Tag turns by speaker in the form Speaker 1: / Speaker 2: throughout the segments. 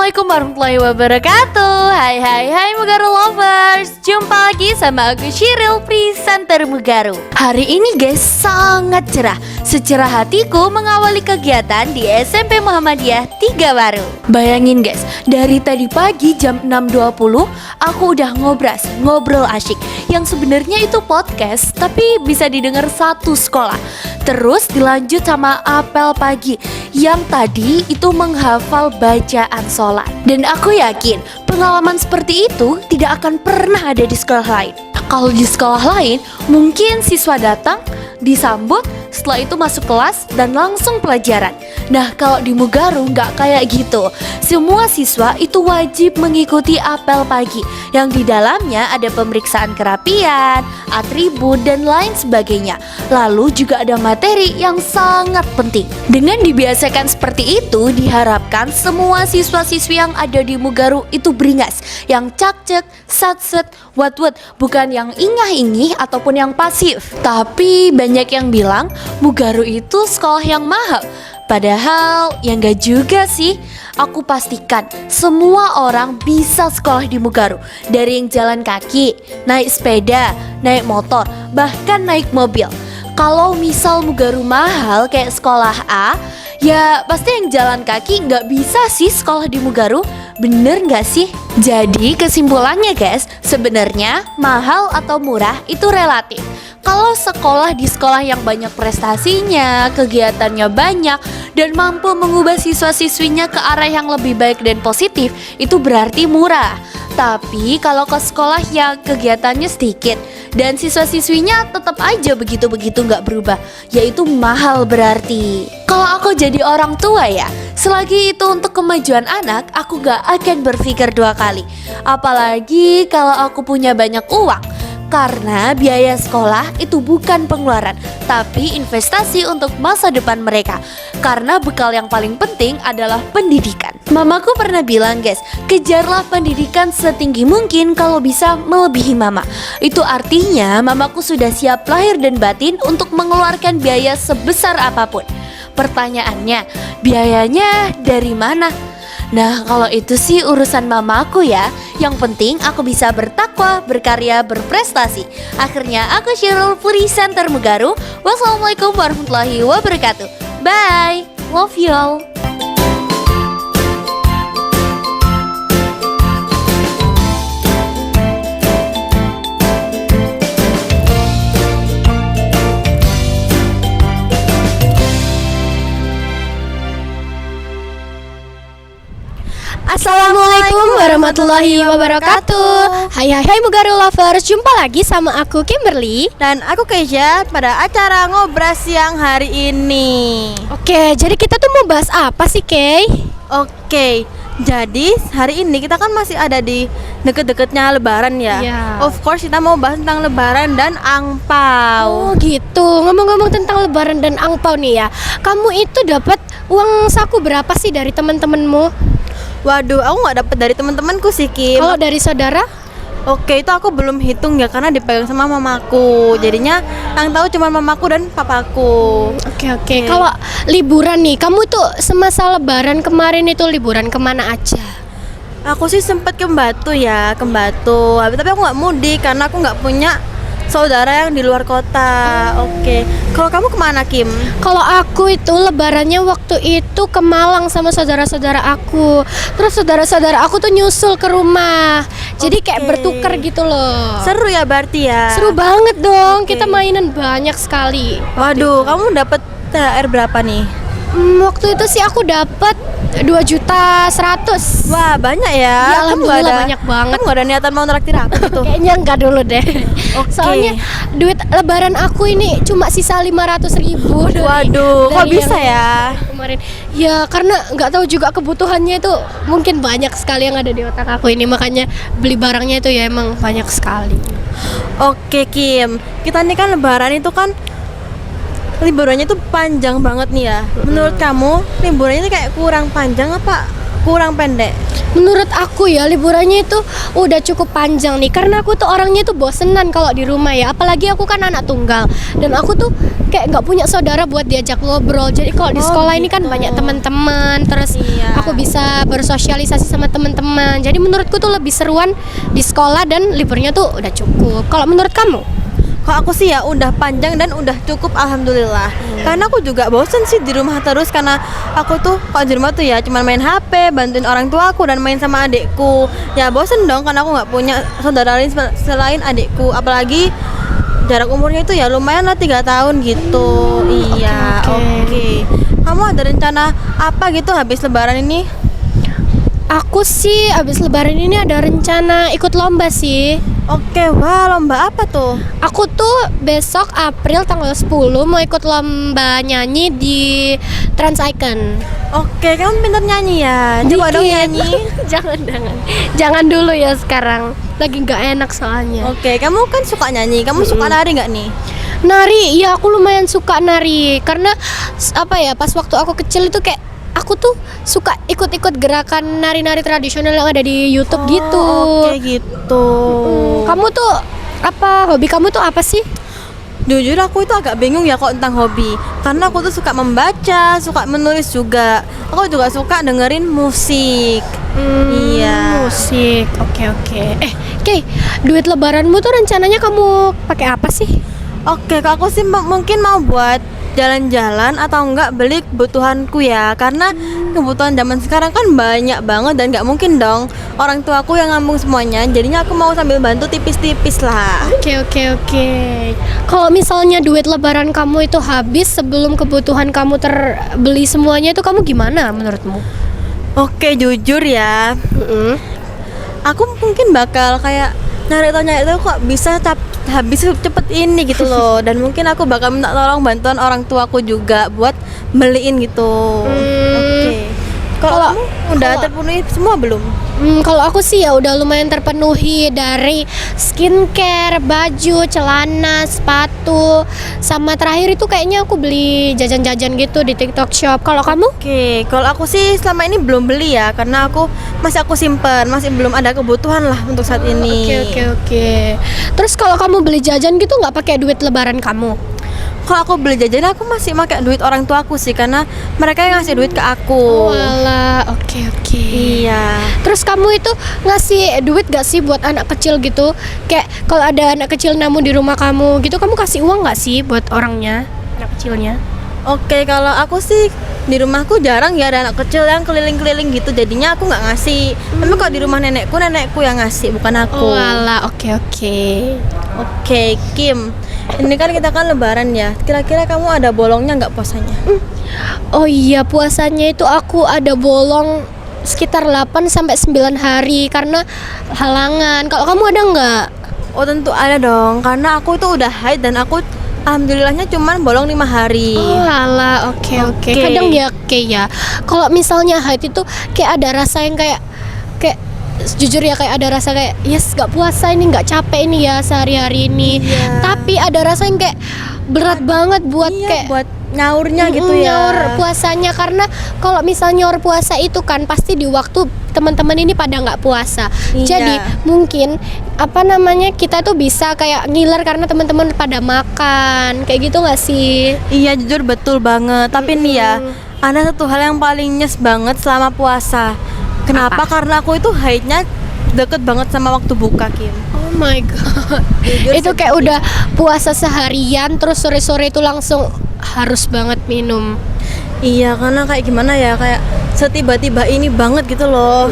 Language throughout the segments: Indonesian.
Speaker 1: Assalamualaikum warahmatullahi wabarakatuh. Hai Mugaru lovers. Jumpa lagi sama aku Shiril, presenter Mugaru. Hari ini guys sangat cerah. Secerah hatiku mengawali kegiatan di SMP Muhammadiyah 3 Waru. Bayangin guys, dari tadi pagi jam 6.20 aku udah ngobrol asyik. Yang sebenarnya itu podcast tapi bisa didengar satu sekolah. Terus dilanjut sama apel pagi yang tadi itu menghafal bacaan sholat. Dan aku yakin pengalaman seperti itu tidak akan pernah ada di sekolah lain. Kalau di sekolah lain mungkin siswa datang, disambut, setelah itu masuk kelas dan langsung pelajaran. Nah kalau di Mugaru nggak kayak gitu. Semua siswa itu wajib mengikuti apel pagi yang di dalamnya ada pemeriksaan kerapian, atribut dan lain sebagainya. Lalu juga ada materi yang sangat penting. Dengan dibiasakan seperti itu, diharapkan semua siswa-siswi yang ada di Mugaru itu beringas, yang cak-cek, sat-set, wat-wat, bukan yang ingah-ingih ataupun yang pasif. Tapi banyak yang bilang Mugaru itu sekolah yang mahal. Padahal ya enggak juga sih. Aku pastikan semua orang bisa sekolah di Mugaru. Dari yang jalan kaki, naik sepeda, naik motor, bahkan naik mobil. Kalau misal Mugaru mahal kayak sekolah A, ya pasti yang jalan kaki nggak bisa sih sekolah di Mugaru. Bener nggak sih? Jadi kesimpulannya guys, sebenarnya mahal atau murah itu relatif. Kalau sekolah di sekolah yang banyak prestasinya, kegiatannya banyak, dan mampu mengubah siswa-siswinya ke arah yang lebih baik dan positif, itu berarti murah. Tapi kalau ke sekolah yang kegiatannya sedikit dan siswa-siswinya tetap aja begitu-begitu nggak berubah, yaitu mahal berarti. Kalau aku jadi orang tua ya, selagi itu untuk kemajuan anak, aku nggak akan berpikir dua kali. Apalagi kalau aku punya banyak uang. Karena biaya sekolah itu bukan pengeluaran, tapi investasi untuk masa depan mereka. Karena bekal yang paling penting adalah pendidikan. Mamaku pernah bilang guys, kejarlah pendidikan setinggi mungkin, kalau bisa melebihi mama. Itu artinya mamaku sudah siap lahir dan batin untuk mengeluarkan biaya sebesar apapun. Pertanyaannya, biayanya dari mana? Nah kalau itu sih urusan mamaku ya. Yang penting aku bisa bertakwa, berkarya, berprestasi. Akhirnya aku Shirul, presenter Mugaru. Wassalamualaikum warahmatullahi wabarakatuh. Bye, love you all.
Speaker 2: Assalamualaikum warahmatullahi wabarakatuh. Hai Mugaru lovers, jumpa lagi sama aku Kimberly
Speaker 3: dan aku Keisha pada acara ngobras siang hari ini.
Speaker 2: Oke, jadi kita tuh mau bahas apa sih, Kay?
Speaker 3: Oke, jadi hari ini kita kan masih ada di deket-deketnya Lebaran ya. Of course kita mau bahas tentang Lebaran dan angpau.
Speaker 2: Oh gitu. Ngomong-ngomong tentang Lebaran dan angpau nih ya, kamu itu dapat uang saku berapa sih dari teman-temanmu?
Speaker 3: Waduh, aku nggak dapet dari teman-temanku sih, Kim.
Speaker 2: Kalau dari saudara?
Speaker 3: Oke, itu aku belum hitung ya karena dipegang sama mamaku. Jadinya yang tahu cuma mamaku dan papaku.
Speaker 2: Oke. Kalau liburan nih, kamu tuh semasa Lebaran kemarin itu liburan kemana aja?
Speaker 3: Aku sih sempet ke Batu ya, ke Batu. Tapi aku nggak mudik karena aku nggak punya saudara yang di luar kota. Oke. Kalau kamu kemana, Kim?
Speaker 2: Kalau aku itu lebarannya waktu itu ke Malang sama saudara-saudara aku. Terus saudara-saudara aku tuh nyusul ke rumah. Jadi kayak bertukar gitu loh.
Speaker 3: Seru ya berarti ya?
Speaker 2: Seru banget dong. Kita mainan banyak sekali.
Speaker 3: Waduh, kamu dapat THR berapa nih?
Speaker 2: Waktu itu sih aku dapat 2.100.000.
Speaker 3: Wah, banyak ya.
Speaker 2: Ya alhamdulillah banyak banget.
Speaker 3: Kamu gak ada niatan mau traktir aku gitu?
Speaker 2: Kayaknya enggak dulu deh.
Speaker 3: Soalnya
Speaker 2: duit lebaran aku ini cuma sisa 500.000.
Speaker 3: Waduh, kok bisa ya?
Speaker 2: Kemarin ya karena nggak tahu juga kebutuhannya itu mungkin banyak sekali yang ada di otak aku ini, makanya beli barangnya itu ya emang banyak sekali.
Speaker 3: Oke Kim, kita nih kan lebaran itu kan liburannya tuh panjang banget nih ya. Menurut kamu liburannya itu kayak kurang panjang apa kurang pendek?
Speaker 2: Menurut aku ya liburannya itu udah cukup panjang nih, karena aku tuh orangnya tuh bosenan kalau di rumah ya, apalagi aku kan anak tunggal dan aku tuh kayak nggak punya saudara buat diajak ngobrol. Jadi kalau di
Speaker 3: Oh,
Speaker 2: sekolah ini kan
Speaker 3: gitu.
Speaker 2: banyak teman-teman, terus
Speaker 3: Iya.
Speaker 2: aku bisa bersosialisasi sama teman-teman. Jadi menurutku tuh lebih seruan di sekolah dan liburnya tuh udah cukup. Kalau menurut kamu?
Speaker 3: Kalau aku sih ya udah panjang dan udah cukup alhamdulillah. Karena aku juga bosen sih di rumah terus, karena aku tuh kalau di rumah tuh ya cuma main HP, bantuin orang tua aku dan main sama adikku. Ya bosen dong karena aku nggak punya saudara lain selain adikku. Apalagi jarak umurnya itu ya lumayan lah 3 tahun gitu. Iya,
Speaker 2: oke.
Speaker 3: oke. Kamu ada rencana apa gitu habis lebaran ini?
Speaker 2: Aku sih abis lebaran ini ada rencana ikut lomba sih.
Speaker 3: Oke, wah lomba apa tuh?
Speaker 2: Aku tuh besok April tanggal 10 mau ikut lomba nyanyi di Trans Icon.
Speaker 3: Oke, kamu pintar nyanyi ya? Coba dong
Speaker 2: Dikit.
Speaker 3: nyanyi.
Speaker 2: Jangan dulu ya sekarang. Lagi nggak enak soalnya.
Speaker 3: Oke, kamu kan suka nyanyi, kamu suka nari nggak nih?
Speaker 2: Nari, ya aku lumayan suka nari karena apa ya, pas waktu aku kecil itu kayak aku tuh suka ikut-ikut gerakan nari-nari tradisional yang ada di YouTube gitu.
Speaker 3: Oke gitu.
Speaker 2: Kamu tuh apa, hobi kamu tuh apa sih?
Speaker 3: Jujur aku itu agak bingung ya kok tentang hobi, karena aku tuh suka membaca, suka menulis juga. Aku juga suka dengerin musik. Iya.
Speaker 2: Musik. Oke. Kay, duit lebaranmu tuh rencananya kamu pakai apa sih?
Speaker 3: Oke, kalau aku sih mungkin mau buat jalan-jalan atau enggak beli kebutuhanku ya, karena kebutuhan zaman sekarang kan banyak banget dan nggak mungkin dong orang tua aku yang ngambung semuanya. Jadinya aku mau sambil bantu tipis-tipis lah.
Speaker 2: Oke. Kalau misalnya duit lebaran kamu itu habis sebelum kebutuhan kamu terbeli semuanya, itu kamu gimana menurutmu?
Speaker 3: Oke, jujur ya, aku mungkin bakal kayak nyari tahu kok bisa habis cepet ini gitu loh. Dan mungkin aku bakal minta tolong bantuan orang tuaku juga buat beliin gitu. Oke. Kalau kamu udah terpenuhi semua belum?
Speaker 2: Kalau aku sih ya udah lumayan terpenuhi dari skincare, baju, celana, sepatu, sama terakhir itu kayaknya aku beli jajan-jajan gitu di TikTok Shop. Kalau kamu?
Speaker 3: Oke, kalau aku sih selama ini belum beli ya, karena aku simpen, masih belum ada kebutuhan lah untuk saat ini.
Speaker 2: Oke. Terus kalau kamu beli jajan gitu nggak pakai duit lebaran kamu?
Speaker 3: Kalau aku beli jajan aku masih pakai duit orang tuaku sih, karena mereka yang ngasih duit ke aku.
Speaker 2: Walah, oke.
Speaker 3: Iya.
Speaker 2: Terus kamu itu ngasih duit gak sih buat anak kecil gitu? Kayak kalau ada anak kecil namu di rumah kamu gitu, kamu kasih uang gak sih buat orangnya, anak kecilnya?
Speaker 3: Oke, kalau aku sih di rumahku jarang ya ada anak kecil yang keliling-keliling gitu, jadinya aku nggak ngasih. Tapi kalau di rumah nenekku yang ngasih, bukan aku.
Speaker 2: Walah, oke.
Speaker 3: Oke, Kim. Ini kan kita kan lebaran ya. Kira-kira kamu ada bolongnya nggak puasanya?
Speaker 2: Oh iya, puasanya itu aku ada bolong sekitar 8 sampai 9 hari karena halangan. Kalau kamu ada nggak?
Speaker 3: Oh tentu ada dong, karena aku tuh udah haid dan aku alhamdulillahnya cuman bolong 5 hari.
Speaker 2: Oh alah, oke.
Speaker 3: Oke.
Speaker 2: Kadang ya kayak ya, kalau misalnya haid itu kayak ada rasa yang kayak jujur ya, kayak ada rasa kayak yes gak puasa ini, gak capek ini ya sehari-hari ini.
Speaker 3: Iya.
Speaker 2: Tapi ada rasa yang kayak berat banget buat
Speaker 3: Iya,
Speaker 2: kayak
Speaker 3: buat nyaurnya gitu ya.
Speaker 2: nyaur puasanya, karena kalau misalnya nyaur puasa itu kan pasti di waktu teman-teman ini pada nggak puasa.
Speaker 3: Iya.
Speaker 2: Jadi mungkin kita tuh bisa kayak ngiler karena teman-teman pada makan kayak gitu nggak sih?
Speaker 3: Iya, jujur betul banget. Tapi nih ya, ada satu hal yang paling nyes banget selama puasa. Kenapa? Karena aku itu haidnya deket banget sama waktu buka, Kim.
Speaker 2: Oh my god.
Speaker 3: Jujur
Speaker 2: Itu kayak
Speaker 3: sedih.
Speaker 2: udah puasa seharian terus sore-sore itu langsung harus banget minum.
Speaker 3: Iya, karena kayak gimana ya, kayak setiba-tiba ini banget gitu loh.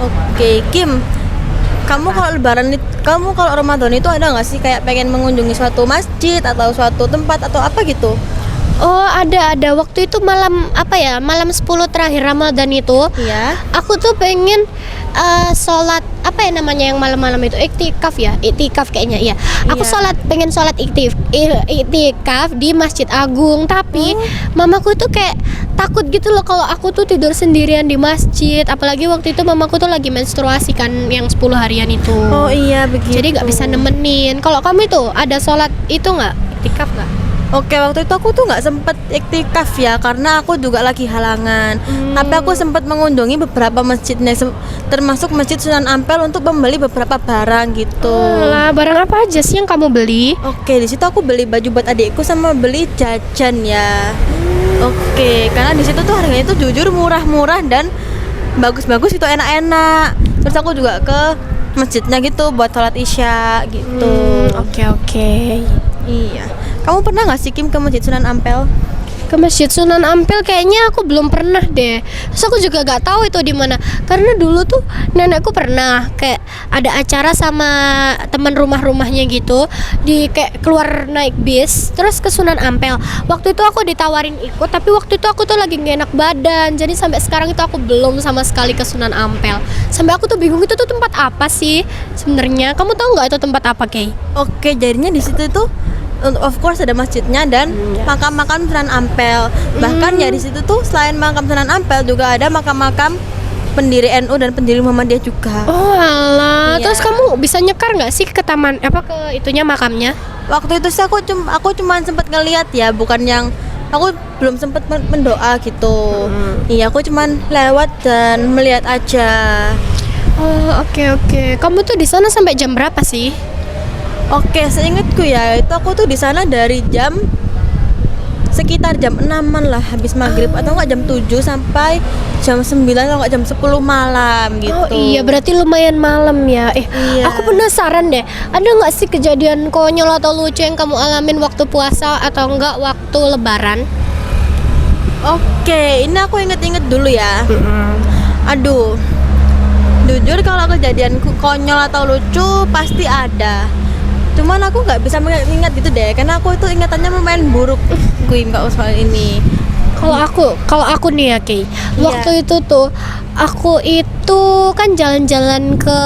Speaker 3: Oke, Kim. Kamu kalau Ramadan itu ada nggak sih kayak pengen mengunjungi suatu masjid atau suatu tempat atau apa gitu?
Speaker 2: Oh ada waktu itu malam 10 terakhir Ramadan itu.
Speaker 3: Iya.
Speaker 2: Aku tuh pengen sholat apa ya namanya yang malam-malam itu, iktikaf kayaknya. Iya. Aku pengen sholat iktikaf di Masjid Agung, tapi mamaku tuh kayak takut gitu loh kalau aku tuh tidur sendirian di masjid, apalagi waktu itu mamaku tuh lagi menstruasi kan yang 10 harian itu.
Speaker 3: Oh iya begitu.
Speaker 2: Jadi nggak bisa nemenin. Kalau kamu itu ada sholat itu nggak? iktikaf nggak?
Speaker 3: Oke, waktu itu aku tuh nggak sempet iktikaf ya, karena aku juga lagi halangan. Tapi aku sempat mengunjungi beberapa masjidnya, termasuk Masjid Sunan Ampel untuk membeli beberapa barang gitu.
Speaker 2: Lah, barang apa aja sih yang kamu beli?
Speaker 3: Oke, di situ aku beli baju buat adikku sama beli jajan ya. Oke, karena di situ tuh harganya tuh jujur murah-murah dan bagus-bagus, itu enak-enak. Terus aku juga ke masjidnya gitu buat sholat isya gitu.
Speaker 2: Oke.
Speaker 3: Iya. Kamu pernah nggak sih Kim ke Masjid Sunan Ampel?
Speaker 2: Ke Masjid Sunan Ampel kayaknya aku belum pernah deh. Terus aku juga gak tahu itu di mana. Karena dulu tuh nenekku pernah kayak ada acara sama teman rumahnya gitu, di kayak keluar naik bis terus ke Sunan Ampel. Waktu itu aku ditawarin ikut, tapi waktu itu aku tuh lagi gak enak badan. Jadi sampai sekarang itu aku belum sama sekali ke Sunan Ampel. Sampai aku tuh bingung itu tuh tempat apa sih sebenarnya? Kamu tahu nggak itu tempat apa, Kay?
Speaker 3: Oke, jadinya di situ tuh of course ada masjidnya dan makam-makam Sunan Ampel. Bahkan ya di situ tuh selain makam Sunan Ampel juga ada makam-makam pendiri NU dan pendiri Muhammadiyah juga.
Speaker 2: Oh alah,
Speaker 3: Iya.
Speaker 2: terus kamu bisa nyekar nggak sih ke taman apa ke itunya makamnya?
Speaker 3: Waktu itu sih aku cuma sempat ngeliat ya, bukan yang aku belum sempat mendoa gitu. Iya, aku cuman lewat dan melihat aja.
Speaker 2: Oh oke. Kamu tuh di sana sampai jam berapa sih?
Speaker 3: Oke, seingatku ya, itu aku tuh di sana dari sekitar jam 6-an lah habis maghrib, atau enggak jam 7 sampai jam 9 atau enggak jam 10 malam gitu.
Speaker 2: Oh iya, berarti lumayan malam ya.
Speaker 3: Iya.
Speaker 2: Aku penasaran deh, ada nggak sih kejadian konyol atau lucu yang kamu alamin waktu puasa atau enggak waktu lebaran?
Speaker 3: Oke, ini aku inget-inget dulu ya. Aduh, jujur kalau kejadianku konyol atau lucu pasti ada. Cuman aku nggak bisa mengingat gitu deh, karena aku itu ingatannya lumayan buruk. Gue nggak usah ini.
Speaker 2: Kalau aku nih ya, Kay. Waktu itu tuh aku itu kan jalan-jalan ke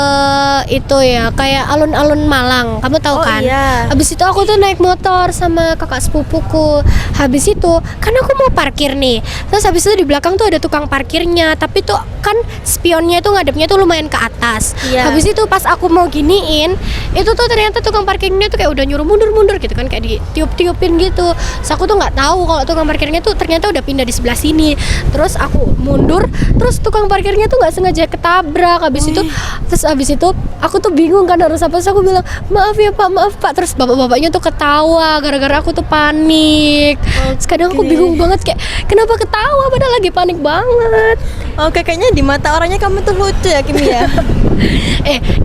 Speaker 2: itu ya, kayak alun-alun Malang. Kamu tahu
Speaker 3: Oh,
Speaker 2: kan?
Speaker 3: iya.
Speaker 2: Habis itu aku tuh naik motor sama kakak sepupuku. Habis itu kan aku mau parkir nih. Terus habis itu di belakang tuh ada tukang parkirnya, tapi tuh kan spionnya itu ngadepnya tuh lumayan ke atas.
Speaker 3: Iya.
Speaker 2: Habis itu pas aku mau giniin, itu tuh ternyata tukang parkirnya tuh kayak udah nyuruh mundur-mundur gitu kan, kayak ditiup-tiupin gitu. Terus aku tuh nggak tahu kalau tukang parkirnya tuh ternyata udah pindah di sebelah sini. Terus aku mundur, terus tukang parkirnya tuh nggak sengaja ketabrak. Habis itu aku tuh bingung kan harus apa. Terus aku bilang maaf pak. Terus bapak-bapaknya tuh ketawa gara-gara aku tuh panik. Terus kadang aku bingung banget kayak kenapa ketawa padahal lagi panik banget.
Speaker 3: Oke, kayaknya di mata orangnya kamu tuh lucu ya, Kim ya.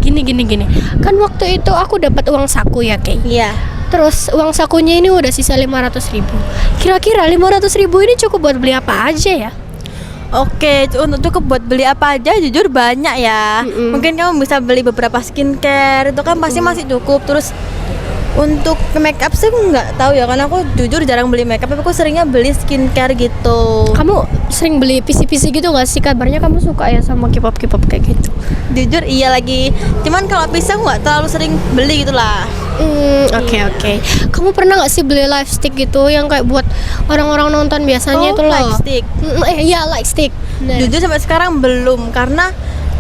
Speaker 2: Gini. Kan waktu itu aku dapat uang saku ya, Kay.
Speaker 3: Iya.
Speaker 2: Terus uang sakunya ini udah sisa 500.000. Kira-kira 500.000 ini cukup buat beli apa aja ya?
Speaker 3: Oke, untuk cukup buat beli apa aja jujur banyak ya. Mungkin kamu bisa beli beberapa skincare, itu kan pasti masih cukup. Terus untuk make up sih aku nggak tahu ya, karena aku jujur jarang beli make up, tapi aku seringnya beli skincare gitu.
Speaker 2: Kamu sering beli PC gitu gak sih? Kabarnya kamu suka ya sama K-pop kayak gitu.
Speaker 3: Jujur iya lagi. Cuman kalau pisang nggak terlalu sering beli gitu lah.
Speaker 2: Oke. Kamu pernah gak sih beli light stick gitu yang kayak buat orang-orang nonton biasanya itu loh?
Speaker 3: light stick.
Speaker 2: Iya, light stick. Nah.
Speaker 3: Jujur sampai sekarang belum, karena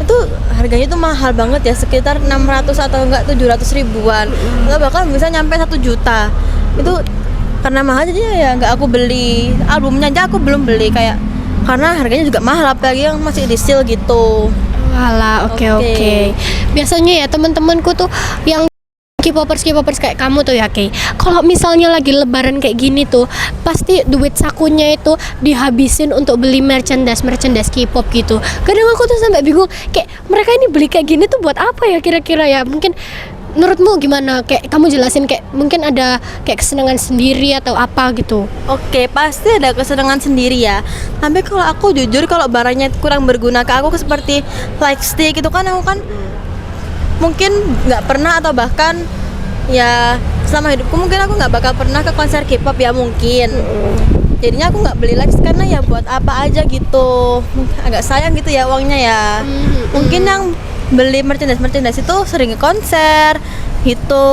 Speaker 3: itu harganya tuh mahal banget ya, sekitar 600 atau enggak 700 ribuan. Atau bahkan bisa nyampe 1 juta. Itu karena mahal jadi ya nggak aku beli. Albumnya aja aku belum beli, kayak karena harganya juga mahal, apalagi yang masih di sale gitu.
Speaker 2: Walah, oke. Biasanya ya teman-temanku tuh yang K-popers kayak kamu tuh ya, Kay. Kalau misalnya lagi lebaran kayak gini tuh, pasti duit sakunya itu dihabisin untuk beli merchandise K-pop gitu. Kadang aku tuh sampai bingung, kayak mereka ini beli kayak gini tuh buat apa ya kira-kira ya? Mungkin menurutmu gimana? Kayak kamu jelasin, kayak mungkin ada kayak kesenangan sendiri atau apa gitu.
Speaker 3: Oke, pasti ada kesenangan sendiri ya. Tapi kalau aku jujur, kalau barangnya kurang berguna ke aku seperti light stick itu kan, aku kan mungkin nggak pernah, atau bahkan ya selama hidupku mungkin aku nggak bakal pernah ke konser K-pop ya mungkin. Jadinya aku nggak beli lagi karena ya buat apa aja gitu. Agak sayang gitu ya uangnya ya. Mungkin yang beli merchandise itu sering ke konser gitu.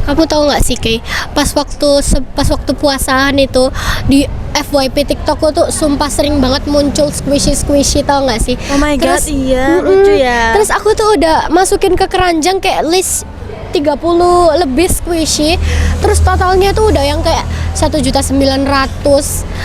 Speaker 2: Kamu tahu nggak sih, Kay? Pas waktu puasaan itu di FYP TikTokku tuh sumpah sering banget muncul squishy tau nggak sih?
Speaker 3: Oh my god,
Speaker 2: Terus,
Speaker 3: iya lucu ya.
Speaker 2: Terus aku tuh udah masukin ke keranjang kayak list 30 lebih squishy. Terus totalnya tuh udah yang kayak 1.900.000.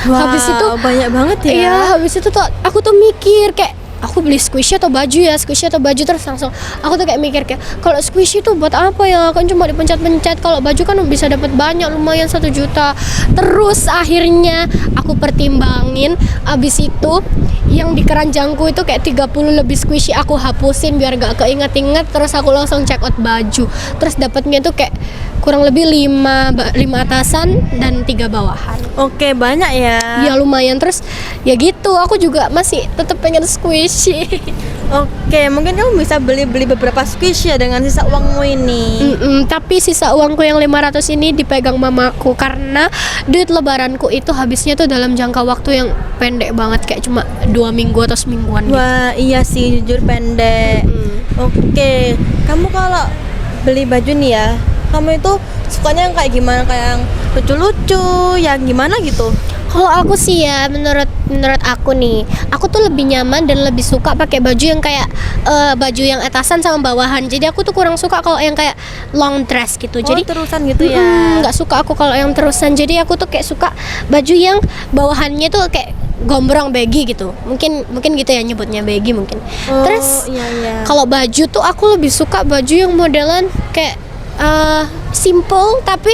Speaker 2: Habis itu
Speaker 3: banyak banget ya.
Speaker 2: iya, habis itu tuh aku tuh mikir kayak aku beli squishy atau baju ya, squishy atau baju, terus langsung aku tuh kayak mikir kayak kalau squishy tuh buat apa ya, kan cuma dipencet-pencet, kalau baju kan bisa dapat banyak, lumayan 1 juta. Terus akhirnya aku pertimbangin, abis itu yang di keranjangku itu kayak 30 lebih squishy aku hapusin biar gak keinget-inget. Terus aku langsung check out baju, terus dapatnya tuh kayak kurang lebih 5 atasan dan 3 bawahan.
Speaker 3: Oke, banyak ya.
Speaker 2: Ya lumayan. Terus ya gitu, aku juga masih tetap pengen squishy.
Speaker 3: Oke, mungkin kamu bisa beli beberapa squishy ya dengan sisa uangmu ini.
Speaker 2: Tapi sisa uangku yang 500 ini dipegang mamaku karena duit lebaranku itu habisnya tuh dalam jangka waktu yang pendek banget, kayak cuma 2 minggu atau semingguan gitu.
Speaker 3: Wah, iya sih, jujur pendek. Oke, kamu kalau beli baju nih ya, kamu itu sukanya yang kayak gimana? Kayak yang lucu-lucu, yang gimana gitu?
Speaker 2: Kalau aku sih ya, menurut aku nih, aku tuh lebih nyaman dan lebih suka pakai baju yang kayak baju yang atasan sama bawahan. Jadi aku tuh kurang suka kalau yang kayak long dress gitu. Jadi
Speaker 3: terusan gitu ya.
Speaker 2: nggak suka aku kalau yang terusan. Jadi aku tuh kayak suka baju yang bawahannya tuh kayak gombrong baggy gitu. Mungkin gitu ya nyebutnya, baggy mungkin. Terus
Speaker 3: iya.
Speaker 2: kalau baju tuh aku lebih suka baju yang modelan kayak simple tapi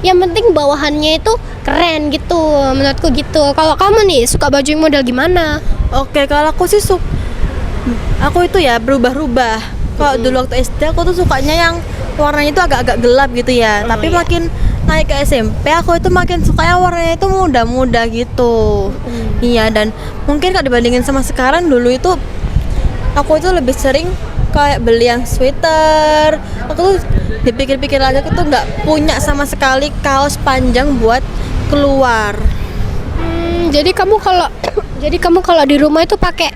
Speaker 2: yang penting bawahannya itu keren gitu, menurutku gitu. Kalau kamu nih suka baju yang model gimana?
Speaker 3: Oke, kalau aku sih aku itu ya berubah-ubah. Kalau dulu waktu SD aku tuh sukanya yang warnanya itu agak-agak gelap gitu ya. Tapi makin naik ke SMP aku itu makin suka yang warnanya itu muda-muda gitu. Iya, dan mungkin kalau dibandingin sama sekarang, dulu itu aku itu lebih sering kayak beli yang sweater. Aku tuh dipikir-pikir lagi, aku tuh nggak punya sama sekali kaos panjang buat keluar.
Speaker 2: Jadi kamu kalau di rumah itu pakai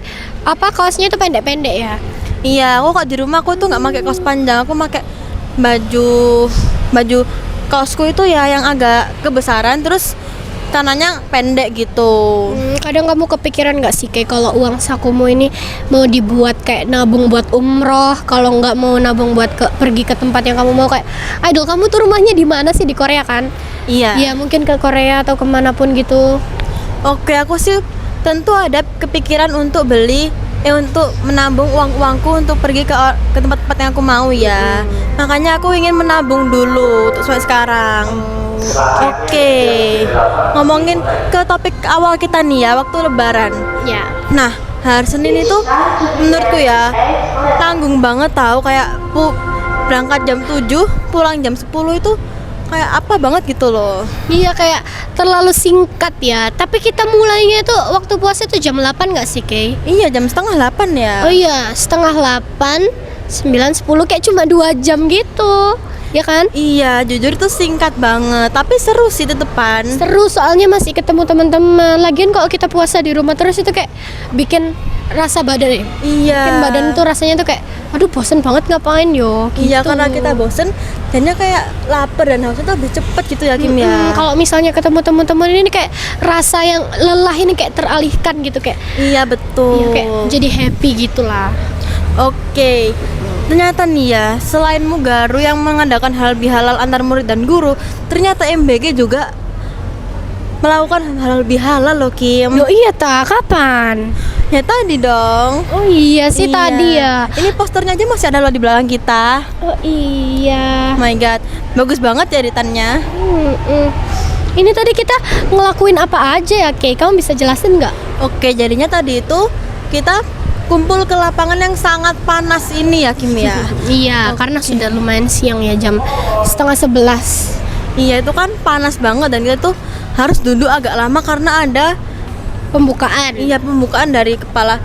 Speaker 2: apa, kaosnya itu pendek-pendek ya?
Speaker 3: Iya, aku kalau di rumah aku tuh nggak pakai kaos panjang, aku pakai baju kaosku itu ya yang agak kebesaran, terus tanahnya pendek gitu.
Speaker 2: Kadang kamu kepikiran nggak sih kayak kalau uang sakumu ini mau dibuat kayak nabung buat umroh, kalau nggak mau nabung buat pergi ke tempat yang kamu mau, kayak idol kamu tuh rumahnya di mana sih, di Korea kan?
Speaker 3: Iya.
Speaker 2: Ya mungkin ke Korea atau kemanapun gitu.
Speaker 3: Oke, aku sih tentu ada kepikiran untuk untuk menabung uangku untuk pergi ke tempat-tempat yang aku mau ya. Makanya aku ingin menabung dulu untuk sampai sekarang. Oke, ngomongin ke topik awal kita nih ya, waktu lebaran.
Speaker 2: Ya.
Speaker 3: Nah, hari Senin itu menurutku ya tanggung banget tahu, kayak berangkat jam 7, pulang jam 10 itu kayak apa banget gitu loh.
Speaker 2: Iya, kayak terlalu singkat ya. Tapi kita mulainya tuh waktu puasa tuh jam 8 nggak sih, Kay?
Speaker 3: Iya, jam setengah 8 ya.
Speaker 2: Oh iya, setengah 8, 9, 10, kayak cuma 2 jam gitu. Ya kan?
Speaker 3: Iya, jujur tuh singkat banget, tapi seru sih tetepan.
Speaker 2: Seru soalnya masih ketemu teman-teman. Lagian kalau kita puasa di rumah terus itu kayak bikin rasa badan
Speaker 3: Iya.
Speaker 2: Bikin badan tuh rasanya tuh kayak aduh bosen banget ngapain yo gitu.
Speaker 3: Iya, karena kita bosen, jadinya kayak lapar dan hausnya tuh lebih cepet gitu ya, Kim ya.
Speaker 2: Kalau misalnya ketemu teman-teman ini kayak rasa yang lelah ini kayak teralihkan gitu, kayak
Speaker 3: Iya, betul.
Speaker 2: ya, kayak jadi happy gitulah.
Speaker 3: Oke. Ternyata nih ya, selain Mugaru yang mengadakan halal bihalal antar murid dan guru, ternyata MBG juga melakukan halal bihalal loh, Kim.
Speaker 2: Yo iya kapan?
Speaker 3: Ya tadi dong.
Speaker 2: Oh iya sih
Speaker 3: Iya.
Speaker 2: tadi ya.
Speaker 3: Ini posternya aja masih ada loh di belakang kita.
Speaker 2: Oh iya.
Speaker 3: Oh my god, bagus banget ya editannya.
Speaker 2: Ini tadi kita ngelakuin apa aja ya, Kay? Kamu bisa jelasin nggak?
Speaker 3: Oke, jadinya tadi itu kita kumpul ke lapangan yang sangat panas ini ya, Kim ya.
Speaker 2: Iya, karena sudah lumayan siang ya, jam 10:30.
Speaker 3: Iya, itu kan panas banget dan kita tuh harus duduk agak lama karena ada
Speaker 2: Pembukaan.
Speaker 3: iya pembukaan dari kepala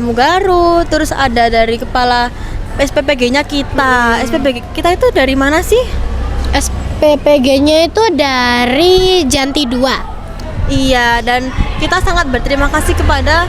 Speaker 3: Mugaru, terus ada dari kepala SPPG-nya kita. SPPG kita itu dari mana sih?
Speaker 2: SPPG-nya itu dari Janti 2.
Speaker 3: Iya, dan kita sangat berterima kasih kepada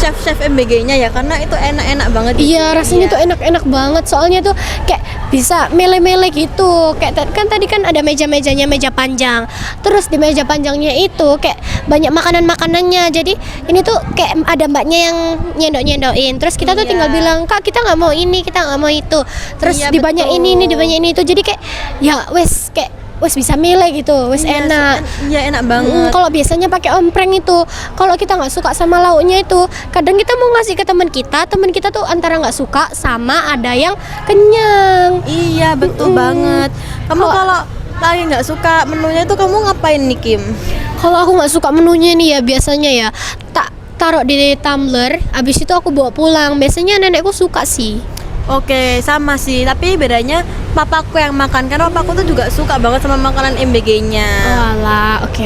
Speaker 3: chef MBG-nya ya, karena itu enak-enak banget gitu.
Speaker 2: Iya, rasanya tuh enak-enak banget. Soalnya tuh kayak bisa mele-mele gitu. Kayak kan tadi kan ada meja-mejanya, meja panjang. Terus di meja panjangnya itu kayak banyak makanan-makanannya. Jadi ini tuh kayak ada mbaknya yang nyendok-nyendokin. Terus kita tuh
Speaker 3: Iya.
Speaker 2: tinggal bilang, "Kak, kita nggak mau ini, kita nggak mau itu." Terus
Speaker 3: Iya,
Speaker 2: dibanyak
Speaker 3: betul.
Speaker 2: ini, dibanyak ini itu. Jadi kayak ya wes bisa milih gitu, wes
Speaker 3: Iya,
Speaker 2: enak.
Speaker 3: Iya, enak banget.
Speaker 2: Kalau biasanya pakai ompreng itu, kalau kita nggak suka sama lauknya itu, kadang kita mau ngasih ke teman kita tuh antara nggak suka sama ada yang kenyang.
Speaker 3: Iya, betul banget. Kamu kalau lagi nggak suka menunya itu kamu ngapain nih, Kim?
Speaker 2: Kalau aku nggak suka menunya nih ya biasanya ya tak taruh di tumbler, abis itu aku bawa pulang. Biasanya nenekku suka sih.
Speaker 3: Oke, sama sih, tapi bedanya papaku yang makan, karena papaku tuh juga suka banget sama makanan MBG-nya.
Speaker 2: Walah, oke.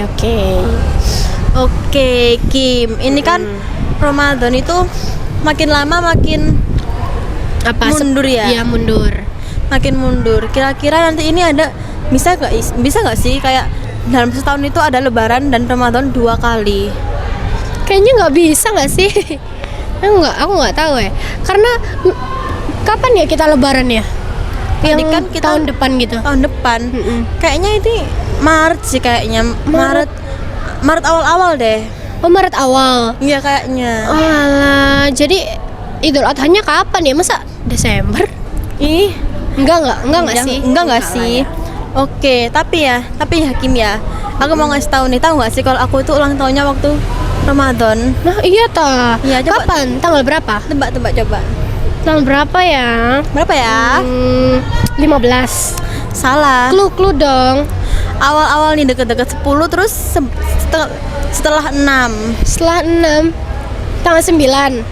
Speaker 3: Oke, Kim, ini kan Ramadan itu makin lama makin
Speaker 2: Apa?
Speaker 3: Mundur ya?
Speaker 2: Iya mundur.
Speaker 3: makin mundur. Kira-kira nanti ini ada bisa nggak sih kayak dalam setahun itu ada Lebaran dan Ramadan 2 kali?
Speaker 2: Kayaknya nggak bisa nggak sih? Aku nggak tahu ya. Karena kapan ya kita Lebaran ya?
Speaker 3: Tadi
Speaker 2: Yang
Speaker 3: kan kita
Speaker 2: tahun depan gitu.
Speaker 3: tahun depan.
Speaker 2: Mm-mm.
Speaker 3: Kayaknya ini Maret sih kayaknya. Maret awal-awal deh.
Speaker 2: Oh, Maret awal.
Speaker 3: Iya kayaknya.
Speaker 2: Oh alah, jadi Idul Adhanya kapan ya? Masa Desember?
Speaker 3: Ih,
Speaker 2: Enggak sih?
Speaker 3: Enggak sih. Oke, tapi Hakim ya. Aku mau ngasih tahu nih, tahu nggak sih kalau aku itu ulang tahunnya waktu Ramadan.
Speaker 2: Nah, iya ta.
Speaker 3: Iya, coba.
Speaker 2: Kapan? Tanggal berapa?
Speaker 3: Tebak coba.
Speaker 2: Tanggal berapa ya?
Speaker 3: Berapa ya?
Speaker 2: 15.
Speaker 3: Salah.
Speaker 2: Clue dong.
Speaker 3: Awal-awal nih deket-deket 10 terus setelah 6
Speaker 2: Setelah 6. Tanggal 9,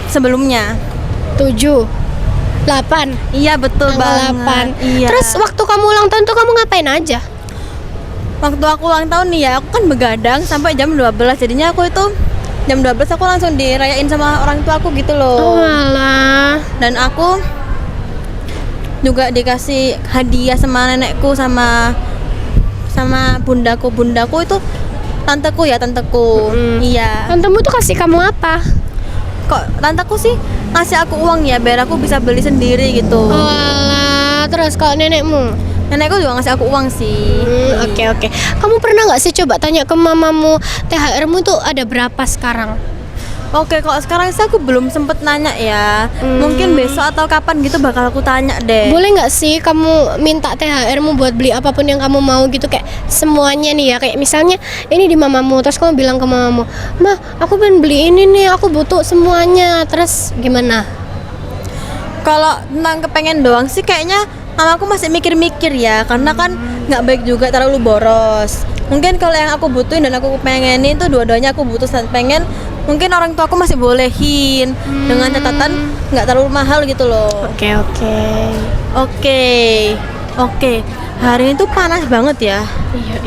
Speaker 3: sebelumnya.
Speaker 2: 7, 8.
Speaker 3: Iya, betul
Speaker 2: Tanggal
Speaker 3: banget.
Speaker 2: 8.
Speaker 3: Iya.
Speaker 2: Terus waktu kamu ulang tahun tuh kamu ngapain aja?
Speaker 3: Waktu aku ulang tahun nih ya, aku kan begadang sampai jam 12. Jadinya aku itu jam 12 aku langsung dirayain sama orang tua aku gitu
Speaker 2: Oh
Speaker 3: loh.
Speaker 2: alah.
Speaker 3: Dan aku juga dikasih hadiah sama nenekku sama bundaku itu tanteku. Iya.
Speaker 2: Tantemu tuh kasih kamu apa?
Speaker 3: Kok tanteku sih ngasih aku uang ya biar aku bisa beli sendiri gitu.
Speaker 2: Oh alah. Terus kalau nenekmu?
Speaker 3: Nenekku juga ngasih aku uang sih.
Speaker 2: Oke. Kamu pernah nggak sih coba tanya ke mamamu THR-mu tuh ada berapa sekarang?
Speaker 3: Oke, kalau sekarang sih aku belum sempet nanya ya. Mungkin besok atau kapan gitu bakal aku tanya deh.
Speaker 2: Boleh nggak sih kamu minta THR-mu buat beli apapun yang kamu mau gitu, kayak semuanya nih ya, kayak misalnya ini di mamamu, terus kamu bilang ke mamamu, "Mah, aku pengen beli ini nih, aku butuh semuanya." Terus gimana?
Speaker 3: Kalau tentang kepengen doang sih kayaknya mamaku masih mikir-mikir ya, karena kan nggak baik juga terlalu boros. Mungkin kalau yang aku butuhin dan aku pengenin tuh dua-duanya aku butuh dan pengen, mungkin orang tua aku masih bolehin dengan catatan nggak terlalu mahal gitu loh.
Speaker 2: Oke.
Speaker 3: Oke. Hari ini tuh panas banget ya.
Speaker 2: Iya,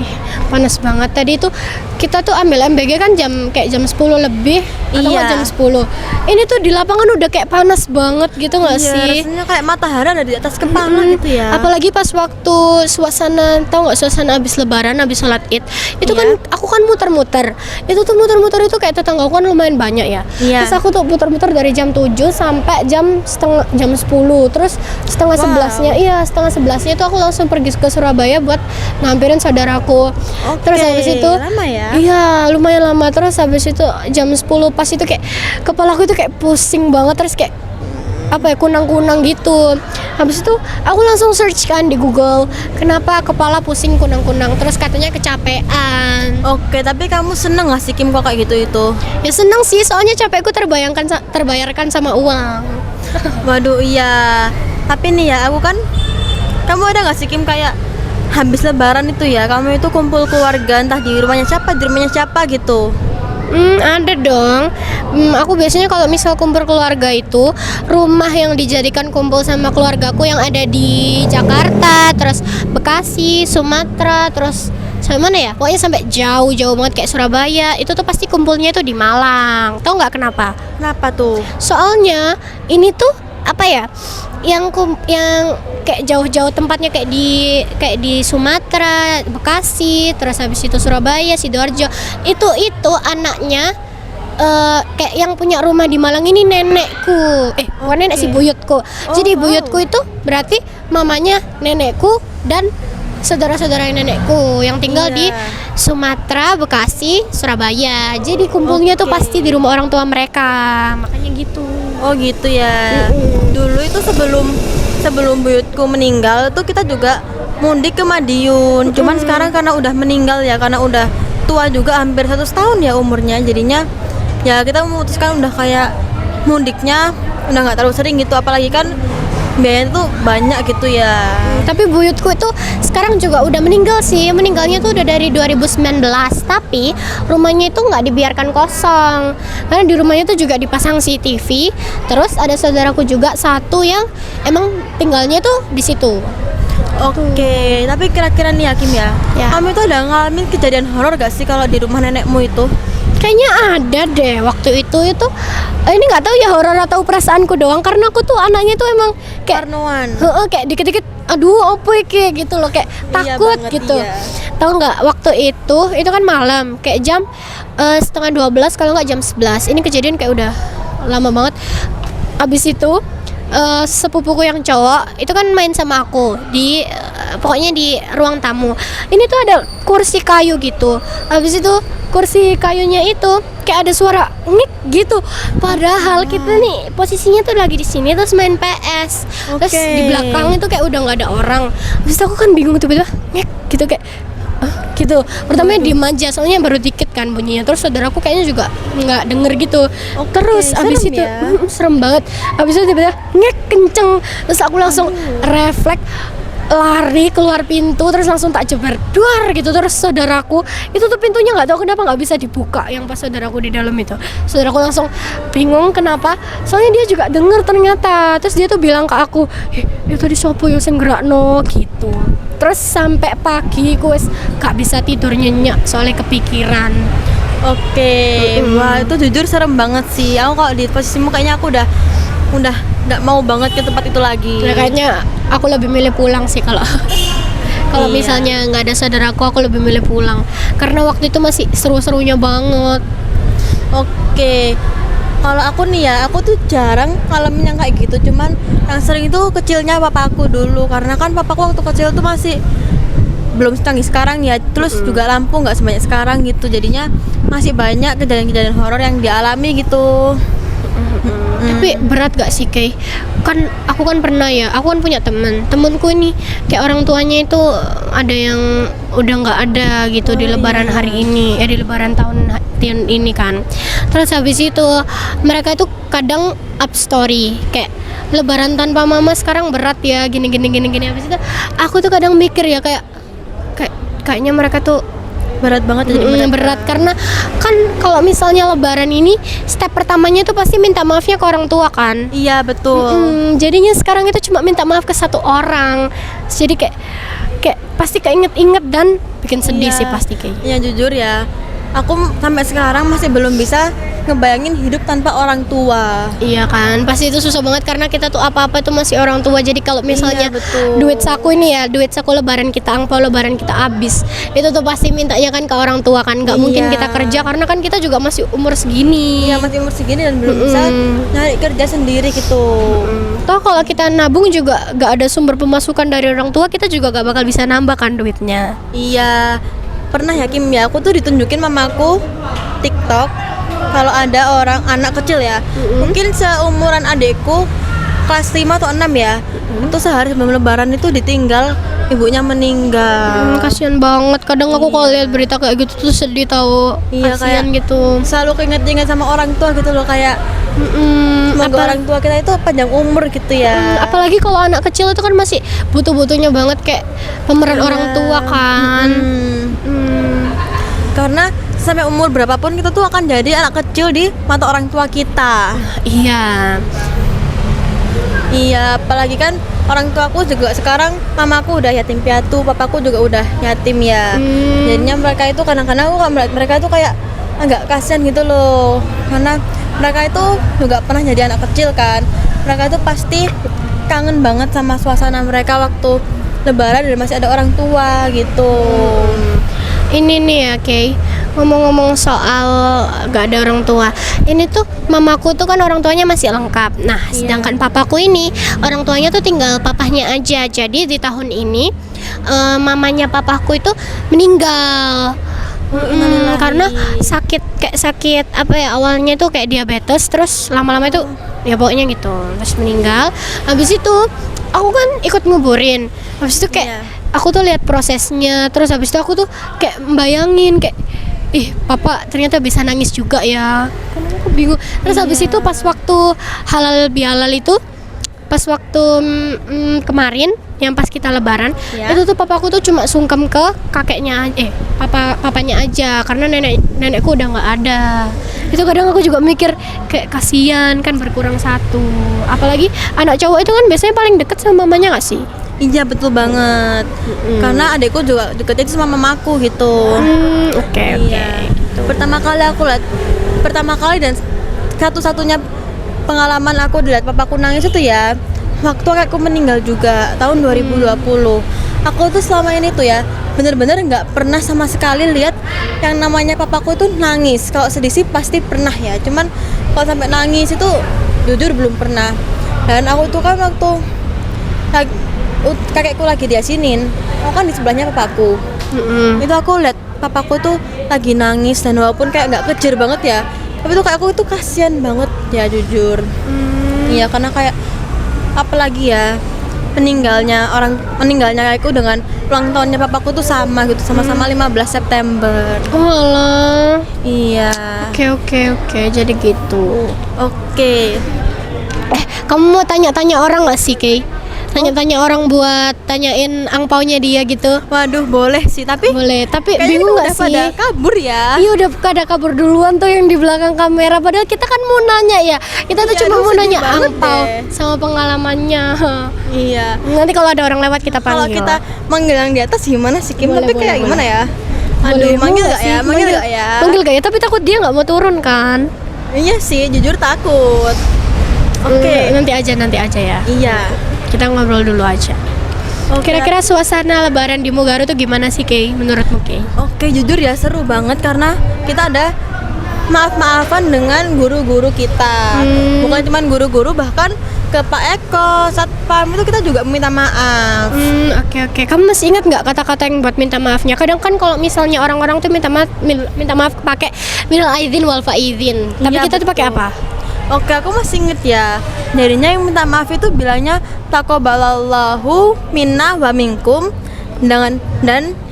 Speaker 2: panas banget. Tadi tuh kita tuh ambil MBG kan kayak jam 10 lebih atau nggak
Speaker 3: Iya.
Speaker 2: jam 10. Ini tuh di lapangan udah kayak panas banget gitu nggak
Speaker 3: Iya,
Speaker 2: sih?
Speaker 3: rasanya kayak matahari ada di atas kepala gitu ya.
Speaker 2: Apalagi pas waktu suasana, tahu nggak, suasana habis lebaran, habis sholat id itu
Speaker 3: Iya.
Speaker 2: kan aku kan muter-muter. Itu tuh muter-muter itu kayak tetanggaku kan lumayan banyak ya.
Speaker 3: Iya.
Speaker 2: Terus aku tuh muter-muter dari jam 7 sampai jam 10. Terus setengah
Speaker 3: Wow.
Speaker 2: 11-nya, setengah 11-nya itu aku langsung pergi ke Surabaya buat ngampirin saudaraku.
Speaker 3: Oke,
Speaker 2: Terus habis itu
Speaker 3: lama ya?
Speaker 2: Iya, lumayan lama. Terus habis itu jam 10 pas itu kayak kepalaku itu kayak pusing banget, terus kayak apa ya, kunang-kunang gitu. Habis itu aku langsung search kan di Google, kenapa kepala pusing kunang-kunang, terus katanya kecapean.
Speaker 3: Oke, tapi kamu seneng gak sih Kim kok kayak gitu itu?
Speaker 2: Ya seneng sih, soalnya capekku terbayarkan sama uang.
Speaker 3: Waduh, iya. Tapi nih ya, kamu ada gak sih Kim kayak habis lebaran itu ya, kamu itu kumpul keluarga entah di rumahnya siapa gitu?
Speaker 2: Ada dong. Aku biasanya kalau misal kumpul keluarga itu, rumah yang dijadikan kumpul sama keluargaku yang ada di Jakarta, terus Bekasi, Sumatera, terus sampai mana ya? Pokoknya sampai jauh-jauh banget kayak Surabaya. Itu tuh pasti kumpulnya itu di Malang. Tahu nggak kenapa?
Speaker 3: Kenapa tuh?
Speaker 2: Soalnya ini tuh apa ya? Yang kayak jauh-jauh tempatnya kayak di Sumatera, Bekasi, terus habis itu Surabaya, Sidoarjo. Itu anaknya kayak yang punya rumah di Malang ini nenekku. Bukan nenek sih, buyutku. Jadi buyutku itu berarti mamanya nenekku dan saudara-saudara nenekku yang tinggal di Sumatera, Bekasi, Surabaya. Jadi kumpulnya tuh pasti di rumah orang tua mereka. Makanya gitu.
Speaker 3: Oh gitu ya. Dulu itu sebelum buyutku meninggal tuh kita juga mudik ke Madiun. Cuman sekarang karena udah meninggal ya, karena udah tua juga, hampir 100 tahun ya umurnya. Jadinya ya kita memutuskan udah kayak mudiknya udah nggak terlalu sering gitu. Apalagi kan biayanya tuh banyak gitu ya.
Speaker 2: Tapi buyutku itu sekarang juga udah meninggal sih. Meninggalnya tuh udah dari 2019. Tapi rumahnya itu nggak dibiarkan kosong. Karena di rumahnya tuh juga dipasang CCTV. Terus ada saudaraku juga satu yang emang tinggalnya tuh di situ.
Speaker 3: Oke, tapi kira-kira nih Hakim ya, kamu itu ada ngalamin kejadian horor gak sih kalau di rumah nenekmu itu?
Speaker 2: Kayaknya ada deh waktu itu ini nggak tahu ya horor atau perasaanku doang, karena aku tuh anaknya tuh emang kayak
Speaker 3: Parnoan.
Speaker 2: kayak dikit-dikit aduh apa iki gitu loh, kayak takut
Speaker 3: banget,
Speaker 2: gitu.
Speaker 3: iya.
Speaker 2: Tahu nggak waktu itu kan malam kayak jam setengah 12 kalau nggak jam 11. Ini kejadian kayak udah lama banget. Abis itu sepupuku yang cowok itu kan main sama aku di pokoknya di ruang tamu. Ini tuh ada kursi kayu gitu. Habis itu kursi kayunya itu kayak ada suara ngik gitu. Padahal kita nih posisinya tuh lagi di sini terus main PS. Terus di belakang itu kayak udah nggak ada orang. Habis itu aku kan bingung tiba-tiba ngik gitu kayak gitu. Pertamanya diem aja soalnya baru dikit kan bunyinya. Terus saudaraku kayaknya juga nggak denger gitu. Terus abis
Speaker 3: serem
Speaker 2: itu
Speaker 3: ya?
Speaker 2: serem banget. Abis itu tiba-tiba ngek kenceng. Terus aku langsung refleks lari keluar pintu, terus langsung tak jebar duar gitu. Terus saudaraku itu tuh pintunya nggak tahu kenapa nggak bisa dibuka yang pas saudaraku di dalam itu. Saudaraku langsung bingung kenapa, soalnya dia juga denger ternyata. Terus dia tuh bilang ke aku, itu tadi sopo yo sing gerakno gitu. Terus sampai pagi aku wis gak bisa tidur nyenyak soalnya kepikiran.
Speaker 3: Oke, wah itu jujur serem banget sih. Aku kalau di posisimu kayaknya aku udah nggak mau banget ke tempat itu lagi.
Speaker 2: Nah, kayaknya aku lebih milih pulang sih kalau kalau
Speaker 3: Iya.
Speaker 2: misalnya nggak ada saudaraku, aku lebih milih pulang karena waktu itu masih seru-serunya banget.
Speaker 3: Oke, kalau aku nih ya, aku tuh jarang ngalamin yang kayak gitu. Cuman yang sering itu kecilnya papaku dulu, karena kan papaku waktu kecil tuh masih belum secanggih sekarang ya. Terus juga lampu nggak sebanyak sekarang gitu. Jadinya masih banyak kejadian-kejadian horor yang dialami gitu.
Speaker 2: Tapi berat gak sih Kay? Kan aku kan pernah ya, aku kan punya temenku ini kayak orang tuanya itu ada yang udah nggak ada gitu di lebaran hari ini, di lebaran tahun ini kan. Terus habis itu mereka itu kadang up story kayak lebaran tanpa mama sekarang berat ya gini. Habis itu aku tuh kadang mikir ya kayaknya mereka tuh
Speaker 3: Berat banget jadi
Speaker 2: berat karena kan kalau misalnya lebaran ini step pertamanya tuh pasti minta maafnya ke orang tua kan.
Speaker 3: Iya betul.
Speaker 2: Jadinya sekarang itu cuma minta maaf ke satu orang. Jadi kayak pasti keinget-inget dan bikin sedih sih pasti kayak.
Speaker 3: Ya jujur ya, aku sampai sekarang masih belum bisa ngebayangin hidup tanpa orang tua.
Speaker 2: Iya kan, pasti itu susah banget karena kita tuh apa-apa tuh masih orang tua. Jadi kalau misalnya
Speaker 3: betul.
Speaker 2: duit saku lebaran kita, angpau lebaran kita habis, itu tuh pasti mintanya kan ke orang tua kan. Nggak mungkin kita kerja karena kan kita juga masih umur segini.
Speaker 3: Iya masih umur segini dan belum bisa nyari kerja sendiri gitu.
Speaker 2: Toh kalau kita nabung juga nggak ada sumber pemasukan dari orang tua, kita juga nggak bakal bisa nambah kan duitnya.
Speaker 3: Iya, pernah ya Kim ya, aku tuh ditunjukin mamaku TikTok kalau ada orang anak kecil ya, mungkin seumuran adekku kelas 5 atau 6 ya, itu sehari sebelum lebaran itu ditinggal ibunya meninggal.
Speaker 2: Kasian banget. Kadang aku kalau lihat berita kayak gitu tuh sedih tahu.
Speaker 3: Iya,
Speaker 2: Kasian
Speaker 3: kayak
Speaker 2: gitu.
Speaker 3: Selalu keinget-inget sama orang tua gitu loh, kayak semoga orang tua kita itu panjang umur gitu ya.
Speaker 2: Apalagi kalau anak kecil itu kan masih butuh-butuhnya banget kayak pemeran orang tua kan.
Speaker 3: Karena sampai umur berapapun kita tuh akan jadi anak kecil di mata orang tua kita.
Speaker 2: Iya.
Speaker 3: Iya, apalagi kan orang tuaku juga sekarang, mamaku udah yatim piatu, papaku juga udah yatim ya. Jadinya mereka itu kadang-kadang aku melihat mereka itu kayak agak kasihan gitu loh, karena mereka itu juga pernah jadi anak kecil kan. Mereka itu pasti kangen banget sama suasana mereka waktu lebaran dan masih ada orang tua gitu.
Speaker 2: Ini nih ya Kay, ngomong-ngomong soal gak ada orang tua, ini tuh mamaku tuh kan orang tuanya masih lengkap. Nah, sedangkan papaku ini orang tuanya tuh tinggal papahnya aja. Jadi di tahun ini mamanya papaku itu meninggal. Karena sakit apa ya, awalnya itu kayak diabetes, terus lama-lama itu ya pokoknya gitu, terus meninggal. Habis itu aku kan ikut nguburin. Habis itu kayak aku tuh lihat prosesnya, terus habis itu aku tuh kayak membayangin kayak papa ternyata bisa nangis juga ya. Karena aku bingung. Terus habis itu pas waktu halal bihalal itu, pas waktu kemarin yang pas kita lebaran, itu tuh papaku tuh cuma sungkem ke kakeknya, papanya aja, karena nenekku udah nggak ada. Itu kadang aku juga mikir kayak kasihan kan, berkurang satu. Apalagi anak cowok itu kan biasanya paling deket sama mamanya nggak sih?
Speaker 3: Iya betul banget. Karena adekku juga deketnya itu sama mamaku gitu.
Speaker 2: Oke.
Speaker 3: Gitu. Pertama kali dan satu-satunya pengalaman aku dilihat papaku nangis itu ya waktu kakekku meninggal juga tahun 2020. Aku tuh selama ini tuh ya bener-bener nggak pernah sama sekali lihat yang namanya papaku tuh nangis. Kalau sedih sih pasti pernah ya, cuman kalau sampai nangis itu jujur belum pernah. Dan aku tuh kan waktu kakekku lagi diasinin, aku kan di sebelahnya papaku. Itu aku lihat papaku tuh lagi nangis, dan walaupun kayak nggak kejer banget ya, tapi tuh kayak aku tuh kasihan banget ya jujur. Iya, karena kayak apalagi ya meninggalnya kakekku dengan ulang tahunnya papaku tuh sama gitu, sama-sama 15 September.
Speaker 2: Oh alah.
Speaker 3: Iya.
Speaker 2: Oke, jadi gitu.
Speaker 3: Oke.
Speaker 2: Kamu mau tanya-tanya orang nggak sih, Kay? Tanya-tanya orang buat tanyain angpaunya dia gitu.
Speaker 3: Waduh, boleh sih, tapi
Speaker 2: boleh, tapi
Speaker 3: kayaknya
Speaker 2: bingung
Speaker 3: udah
Speaker 2: nggak sih?
Speaker 3: pada kabur ya.
Speaker 2: Iya, udah pada kabur duluan tuh yang di belakang kamera. Padahal kita kan mau nanya ya. Kita tuh cuma mau nanya angpau sama pengalamannya.
Speaker 3: Iya.
Speaker 2: Nanti kalau ada orang lewat kita
Speaker 3: Kalau
Speaker 2: panggil.
Speaker 3: kita manggil yang di atas gimana sih, Kim?
Speaker 2: Boleh,
Speaker 3: Tapi kayak
Speaker 2: boleh,
Speaker 3: gimana ya?
Speaker 2: Boleh,
Speaker 3: Aduh, manggil
Speaker 2: mau
Speaker 3: gak ya? Manggil gak ya?
Speaker 2: Manggil gak ya? Tapi takut dia nggak mau turun kan?
Speaker 3: Iya sih, jujur takut. Oke.
Speaker 2: Nanti aja ya.
Speaker 3: Iya.
Speaker 2: Kita ngobrol dulu aja.
Speaker 3: Oke.
Speaker 2: Kira-kira suasana lebaran di Mugaru tuh gimana sih, Kay? Menurutmu, Kay?
Speaker 3: Oke, jujur ya seru banget karena kita ada maaf-maafan dengan guru-guru kita. Bukan cuma guru-guru, bahkan ke Pak Eko, Satpam itu kita juga meminta maaf.
Speaker 2: Oke. Kamu masih ingat nggak kata-kata yang buat minta maafnya? Kadang kan kalau misalnya orang-orang tuh minta maaf pakai minal aidin wal faizin. Tapi
Speaker 3: Iya,
Speaker 2: kita tuh pakai
Speaker 3: betul.
Speaker 2: apa?
Speaker 3: Oke, aku masih inget ya. Jadinya yang minta maaf itu bilangnya taqabbalallahu minna wa minkum, dan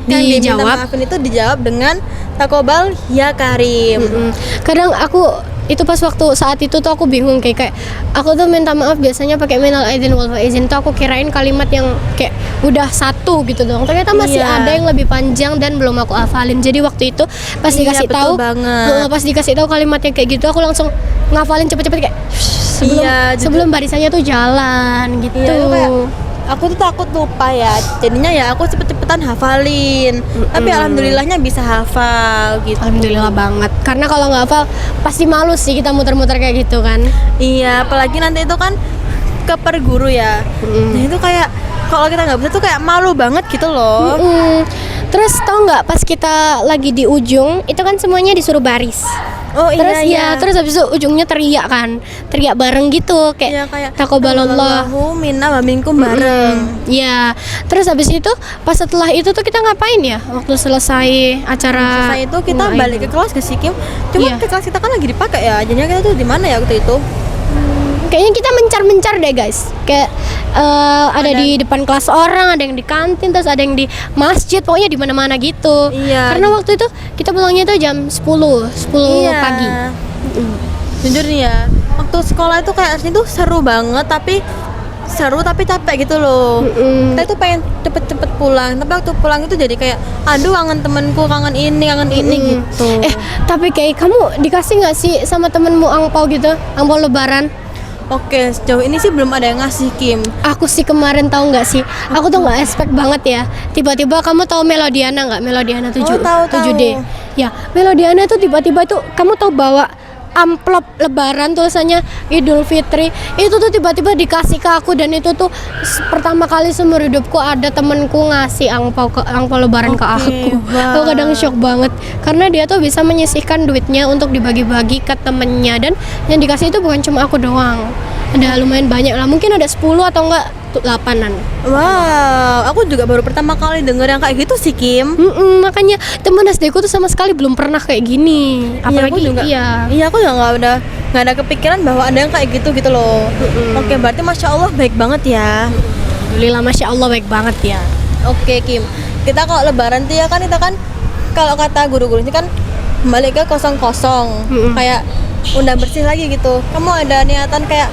Speaker 3: yang diminta
Speaker 2: Dijawab.
Speaker 3: maafin itu dijawab dengan taqabbal ya karim.
Speaker 2: Kadang aku itu pas waktu saat itu tuh aku bingung kayak aku tuh minta maaf biasanya pakai minal aidin wal faizin tuh aku kirain kalimat yang kayak udah satu gitu dong. Ternyata masih
Speaker 3: Iya.
Speaker 2: ada yang lebih panjang dan belum aku hafalin. Jadi waktu itu pas
Speaker 3: Iya,
Speaker 2: dikasih
Speaker 3: betul
Speaker 2: tahu,
Speaker 3: banget.
Speaker 2: pas dikasih tahu kalimat yang kayak gitu aku langsung ngafalin cepet-cepet kayak
Speaker 3: Iya,
Speaker 2: sebelum barisannya tuh jalan gitu.
Speaker 3: Iya, itu kayak aku tuh takut lupa ya. Jadinya ya aku cepet-cepetan hafalin. Tapi alhamdulillahnya bisa hafal gitu.
Speaker 2: Alhamdulillah banget. Karena kalau nggak hafal pasti malu sih kita muter-muter kayak gitu kan.
Speaker 3: Iya, apalagi nanti itu kan ke per guru ya. Nah itu kayak kalau kita nggak bisa tuh kayak malu banget gitu loh.
Speaker 2: Terus tau nggak pas kita lagi di ujung itu kan semuanya disuruh baris.
Speaker 3: Oh
Speaker 2: Terus
Speaker 3: iya.
Speaker 2: terus habis itu ujungnya teriak kan, teriak bareng gitu
Speaker 3: Iya,
Speaker 2: kayak
Speaker 3: kayak
Speaker 2: taqabbalallahu
Speaker 3: minna wa minkum bareng.
Speaker 2: ya. Terus habis itu pas setelah itu tuh kita ngapain ya waktu selesai acara?
Speaker 3: Selesai itu kita
Speaker 2: Mu'ain?
Speaker 3: balik ke kelas ke Sikim. Cuma
Speaker 2: Iya.
Speaker 3: ke kelas kita kan lagi dipakai ya. Jadinya kita tuh di mana ya waktu itu?
Speaker 2: Kayaknya kita mencar-mencar deh guys. Kayak ada di depan kelas orang, ada yang di kantin, terus ada yang di masjid, pokoknya di mana-mana gitu.
Speaker 3: Iya.
Speaker 2: Karena waktu itu kita pulangnya tuh jam 10
Speaker 3: Iya.
Speaker 2: pagi.
Speaker 3: Jujur nih ya, waktu sekolah itu kayak asli tuh seru banget, tapi capek gitu loh. Kita tuh pengen cepet-cepet pulang, tapi waktu pulang itu jadi kayak aduh kangen temenku, kangen ini gitu.
Speaker 2: Tapi kayak kamu dikasih nggak sih sama temenmu angpau gitu, angpau lebaran?
Speaker 3: Oke, sejauh ini sih belum ada yang ngasih, Kim.
Speaker 2: Aku sih kemarin tahu nggak sih, aku tuh nggak expect banget ya. Tiba-tiba kamu tahu Melodiana nggak? Melodiana 7
Speaker 3: Oh, tahu.
Speaker 2: 7D. Ya, Melodiana tuh tiba-tiba tuh kamu tahu bawa amplop lebaran tulisannya Idul Fitri. Itu tuh tiba-tiba dikasih ke aku, dan itu tuh pertama kali seumur hidupku ada temenku ngasih angpau lebaran ke aku. Aku kadang shock banget karena dia tuh bisa menyisihkan duitnya untuk dibagi-bagi ke temennya, dan yang dikasih itu bukan cuma aku doang. Ada lumayan banyak lah, mungkin ada 10 atau enggak 8-an.
Speaker 3: Wow, aku juga baru pertama kali denger yang kayak gitu sih, Kim.
Speaker 2: Makanya temen SD ku tuh sama sekali belum pernah kayak gini. Apalagi
Speaker 3: aku juga.
Speaker 2: iya.
Speaker 3: Iya, aku juga nggak ada kepikiran bahwa ada yang kayak gitu gitu loh. Oke, berarti masya Allah baik banget ya.
Speaker 2: Alhamdulillah, masya Allah baik banget ya.
Speaker 3: Oke, Kim. Kita kalau lebaran tuh ya kan kita kan kalau kata guru-guru ini kan balik ke kosong-kosong. Kayak udah bersih lagi gitu. Kamu ada niatan kayak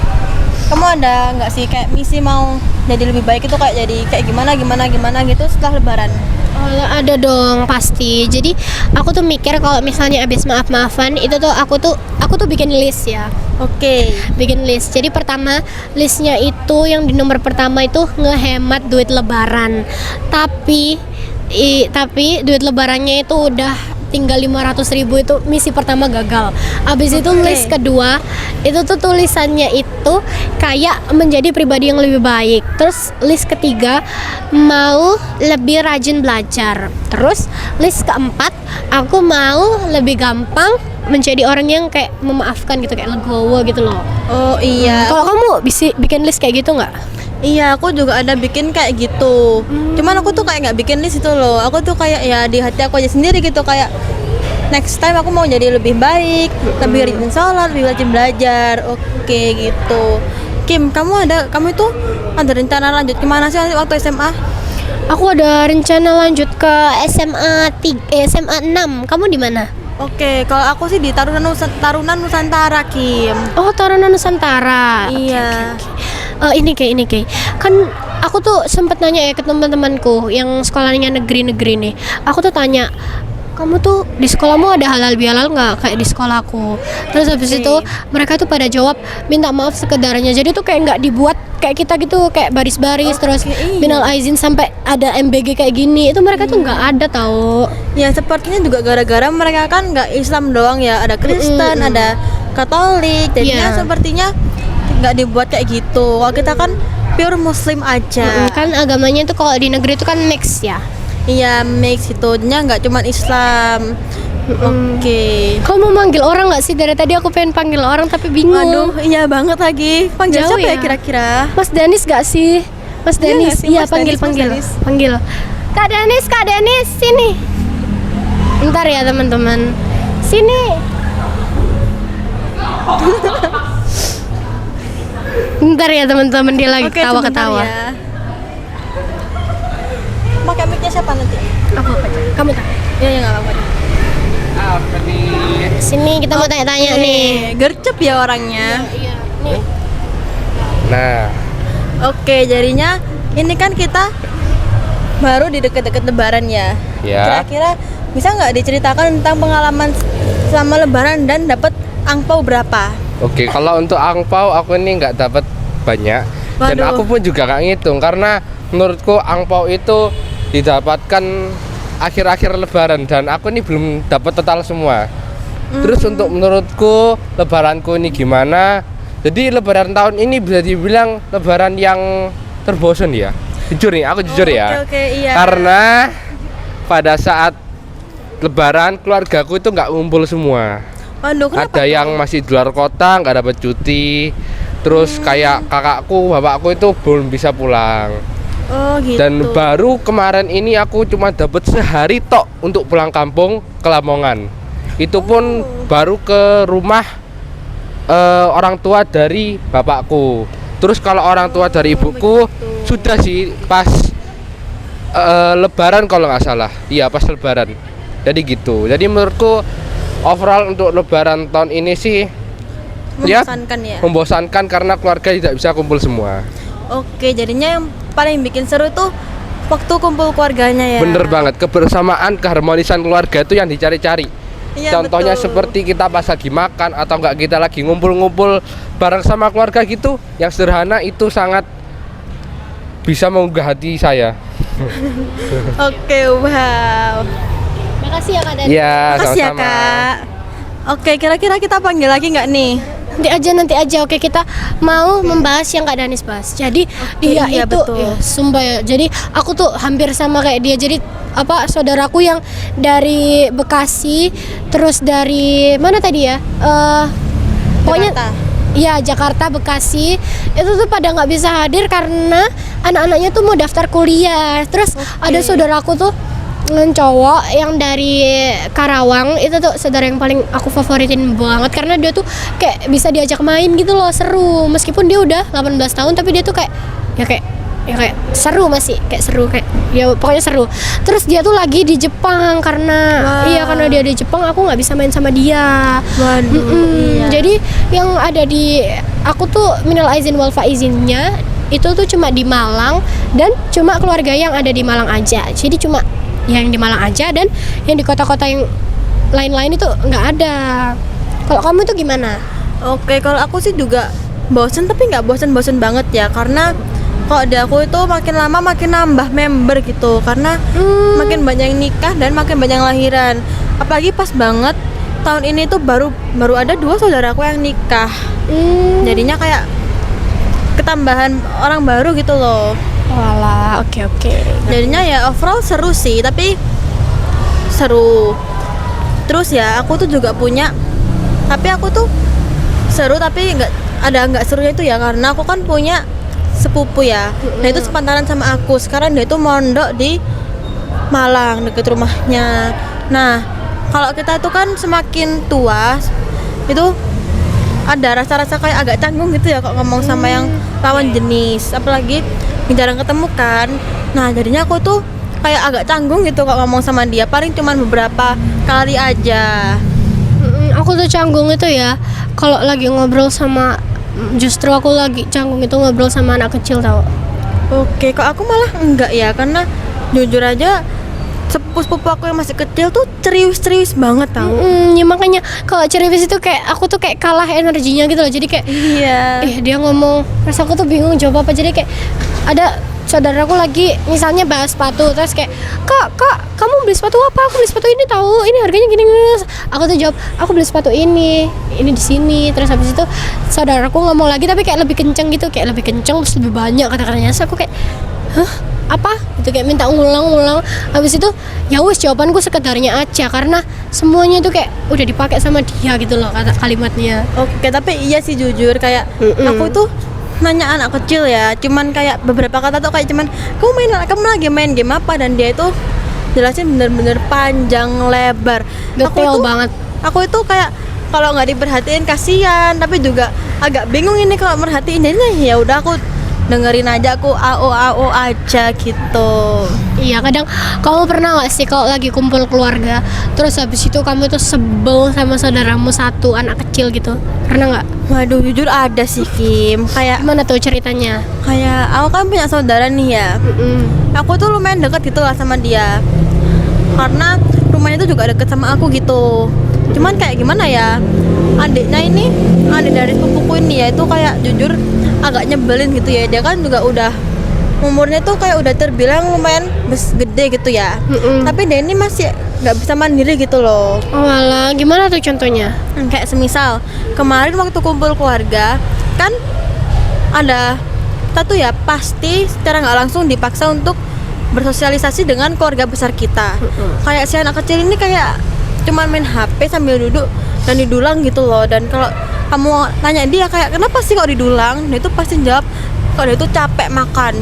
Speaker 3: kamu ada nggak sih kayak misi mau jadi lebih baik itu kayak jadi kayak gimana gitu setelah lebaran?
Speaker 2: Oh, ada dong pasti. Jadi aku tuh mikir kalau misalnya abis maaf-maafan itu tuh aku tuh bikin list ya.
Speaker 3: Oke.
Speaker 2: Bikin list. Jadi pertama listnya itu yang di nomor pertama itu ngehemat duit lebaran. Tapi duit lebarannya itu udah tinggal 500.000, itu misi pertama gagal. Abis itu list kedua itu tuh tulisannya itu kayak menjadi pribadi yang lebih baik. Terus list ketiga mau lebih rajin belajar. Terus list keempat aku mau lebih gampang menjadi orang yang kayak memaafkan gitu, kayak legowo gitu loh.
Speaker 3: Oh iya.
Speaker 2: Kalau kamu bisa bikin list kayak gitu nggak?
Speaker 3: Iya, aku juga ada bikin kayak gitu. Cuman aku tuh kayak nggak bikin list itu loh. Aku tuh kayak ya di hati aku aja sendiri gitu, kayak next time aku mau jadi lebih baik, lebih rajin sholat, lebih rajin belajar. Oke gitu. Kim, kamu itu ada rencana lanjut kemana sih nanti waktu SMA?
Speaker 2: Aku ada rencana lanjut ke SMA 6. Kamu di mana?
Speaker 3: Oke, kalau aku sih di Tarunan Nusantara, Kim.
Speaker 2: Oh, Tarunan Nusantara.
Speaker 3: Iya.
Speaker 2: Ini kayak kan aku tuh sempat nanya ya ke teman-temanku yang sekolahnya negeri-negeri nih. Aku tuh tanya, kamu tuh di sekolahmu ada halal bihalal nggak kayak di sekolahku? Terus habis itu mereka tuh pada jawab minta maaf sekedarnya. Jadi tuh kayak nggak dibuat kayak kita gitu, kayak baris-baris terus minal aizin sampai ada MBG kayak gini. Itu mereka tuh nggak ada tahu.
Speaker 3: Ya sepertinya juga gara-gara mereka kan nggak Islam doang ya, ada Kristen, ada Katolik. Jadinya sepertinya nggak dibuat kayak gitu. Kalau kita kan pure Muslim aja.
Speaker 2: Kan agamanya itu kalau di negeri itu kan mix ya.
Speaker 3: Iya, mix itu, nggak cuma Islam. Oke.
Speaker 2: Kamu manggil orang nggak sih? Dari tadi aku pengen panggil orang tapi bingung.
Speaker 3: Aduh, iya banget lagi. Panggil
Speaker 2: Jauh
Speaker 3: siapa ya
Speaker 2: ya?
Speaker 3: kira-kira?
Speaker 2: Mas Danis gak sih? Mas
Speaker 3: Iya
Speaker 2: Danis,
Speaker 3: nggak sih,
Speaker 2: iya
Speaker 3: Mas
Speaker 2: panggil.
Speaker 3: Danis?
Speaker 2: Panggil. Kak Danis, sini. Ntar ya teman-teman. Sini. Ntar ya teman-teman, dia lagi
Speaker 3: Oke,
Speaker 2: ketawa-ketawa.
Speaker 3: sebentar ya. Pakai mic-nya siapa nanti?
Speaker 2: Aku apa? Kamu tak?
Speaker 3: Iya, ya nggak apa-apa.
Speaker 4: Apa nih?
Speaker 2: Sini kita mau tanya-tanya nih.
Speaker 3: Gercep ya orangnya.
Speaker 2: Iya. Nih.
Speaker 4: Nah,
Speaker 3: Oke, jadinya ini kan kita baru di deket-deket Lebaran ya.
Speaker 4: Ya.
Speaker 3: Kira-kira bisa nggak diceritakan tentang pengalaman selama Lebaran dan dapat angpau berapa?
Speaker 4: oke, kalau untuk angpau aku ini nggak dapat banyak. Dan
Speaker 3: Waduh.
Speaker 4: aku pun juga nggak ngitung karena menurutku angpau itu didapatkan akhir-akhir Lebaran dan aku ini belum dapat total semua. Terus untuk menurutku Lebaranku ini gimana? Jadi Lebaran tahun ini bisa dibilang Lebaran yang terbosan ya. Jujur nih, aku jujur ya.
Speaker 3: Oke, iya.
Speaker 4: Karena pada saat Lebaran keluargaku itu nggak ngumpul semua.
Speaker 3: Waduh, kenapa?
Speaker 4: Ada yang masih di luar kota nggak dapat cuti. Terus kayak kakakku, bapakku itu belum bisa pulang.
Speaker 3: Oh gitu.
Speaker 4: Dan baru kemarin ini aku cuma dapat sehari tok untuk pulang kampung ke Lamongan. Itu pun baru ke rumah orang tua dari bapakku. Terus kalau orang tua dari ibuku sudah sih pas Lebaran kalau nggak salah. Iya pas Lebaran. Jadi gitu. Jadi menurutku overall untuk Lebaran tahun ini sih
Speaker 3: membosankan ya.
Speaker 4: membosankan karena keluarga tidak bisa kumpul semua.
Speaker 3: Oke, jadinya yang paling bikin seru tuh waktu kumpul keluarganya ya.
Speaker 4: Bener banget, kebersamaan, keharmonisan keluarga itu yang dicari-cari.
Speaker 3: Iya,
Speaker 4: Contohnya
Speaker 3: betul.
Speaker 4: seperti kita pas lagi makan atau enggak kita lagi ngumpul-ngumpul bareng sama keluarga gitu, yang sederhana itu sangat bisa menggugah hati saya.
Speaker 3: Oke, wow.
Speaker 2: Makasih ya Kak Danis.
Speaker 4: Iya,
Speaker 3: Makasih ya
Speaker 4: sama-sama.
Speaker 3: Kak. Oke, kira-kira kita panggil lagi nggak nih?
Speaker 2: Nanti aja. Oke, kita mau membahas yang Kak Danis bahas. Jadi dia
Speaker 3: iya,
Speaker 2: itu
Speaker 3: betul.
Speaker 2: ya, sumpah ya. Jadi aku tuh hampir sama kayak dia. Jadi apa saudaraku yang dari Bekasi, terus dari mana tadi ya? Pokoknya
Speaker 3: Jakarta.
Speaker 2: iya Jakarta, Bekasi itu tuh pada nggak bisa hadir karena anak-anaknya tuh mau daftar kuliah. Terus ada saudaraku tuh cowok yang dari Karawang, itu tuh saudara yang paling aku favoritin banget karena dia tuh kayak bisa diajak main gitu loh, seru. Meskipun dia udah 18 tahun tapi dia tuh kayak kayak seru, masih kayak seru, kayak ya pokoknya seru. Terus dia tuh lagi di Jepang karena karena dia di Jepang aku nggak bisa main sama dia.
Speaker 3: Waduh, iya.
Speaker 2: Jadi yang ada di aku tuh minal aizin wal faizinnya itu tuh cuma di Malang dan cuma keluarga yang ada di Malang aja. Jadi cuma yang di Malang aja dan yang di kota-kota yang lain-lain itu nggak ada. Kalau kamu itu gimana?
Speaker 3: Oke, kalau aku sih juga bosen, tapi nggak bosen-bosen banget ya, karena kalau di aku itu makin lama makin nambah member gitu, karena makin banyak yang nikah dan makin banyak yang lahiran. Apalagi pas banget tahun ini tuh baru ada 2 saudaraku yang nikah. Jadinya kayak ketambahan orang baru gitu loh.
Speaker 2: Walah, oke.
Speaker 3: Jadinya ya overall seru sih, tapi seru. Terus ya aku tuh juga punya, tapi aku tuh seru tapi nggak serunya itu ya, karena aku kan punya sepupu ya. Nah itu sepantaran sama aku. Sekarang dia tuh mondok di Malang deket rumahnya. Nah kalau kita tuh kan semakin tua itu ada rasa-rasa kayak agak canggung gitu ya kok ngomong sama yang lawan jenis, apalagi jarang ketemu kan. Nah jadinya aku tuh kayak agak canggung gitu kok ngomong sama dia, paling cuman beberapa kali aja.
Speaker 2: Aku tuh canggung itu ya kalau lagi ngobrol sama, justru aku lagi canggung itu ngobrol sama anak kecil tau.
Speaker 3: Oke, kok aku malah enggak ya, karena jujur aja sepupu-sepupu aku yang masih kecil tuh serius banget tau.
Speaker 2: Ya makanya kalau ceriwis itu kayak aku tuh kayak kalah energinya gitu loh. Jadi kayak
Speaker 3: Iya.
Speaker 2: dia ngomong, terus aku tuh bingung jawab apa. Jadi kayak ada saudaraku lagi misalnya bahas sepatu, terus kayak kak kamu beli sepatu apa? Aku beli sepatu ini tahu, ini harganya gini. Aku tuh jawab aku beli sepatu ini di sini. Terus habis itu saudaraku ngomong lagi tapi kayak lebih kenceng gitu, kayak lebih kenceng terus lebih banyak kata-katanya. So, aku kayak apa itu, kayak minta ngulang. Habis itu ya wes jawabanku sekedarnya aja karena semuanya itu kayak udah dipakai sama dia gitu loh kata kalimatnya.
Speaker 3: Oke, tapi iya sih jujur kayak aku tuh nanya anak kecil ya, cuman kayak beberapa kata tuh kayak cuman kamu lagi main game apa, dan dia itu jelasin bener-bener panjang lebar.
Speaker 2: Detail banget.
Speaker 3: Aku itu kayak kalau nggak diperhatiin kasihan, tapi juga agak bingung ini kalau merhatiin. Jadi ya udah aku dengerin aja, aku AO aja gitu.
Speaker 2: Iya, kadang kamu pernah gak sih kalau lagi kumpul keluarga terus habis itu kamu tuh sebel sama saudaramu satu anak kecil gitu, pernah nggak?
Speaker 3: Waduh, jujur ada sih Kim. Kayak
Speaker 2: Gimana tuh ceritanya?
Speaker 3: aku kan punya saudara nih ya. Aku tuh lumayan deket gitu lah sama dia, karena rumahnya tuh juga deket sama aku gitu. Cuman kayak gimana ya, adik dari sepupuku ini ya, itu kayak jujur agak nyebelin gitu ya. Dia kan juga udah umurnya tuh kayak udah terbilang lumayan gede gitu ya. Tapi dia ini masih nggak bisa mandiri gitu loh.
Speaker 2: Oh alah, gimana tuh contohnya?
Speaker 3: Kayak semisal kemarin waktu kumpul keluarga kan ada, kita tuh ya pasti secara nggak langsung dipaksa untuk bersosialisasi dengan keluarga besar kita. Kayak si anak kecil ini kayak cuman main HP sambil duduk dan didulang gitu loh. Dan kalau kamu tanya dia kayak kenapa sih kok didulang, dia itu pasti jawab kalau dia itu capek makan,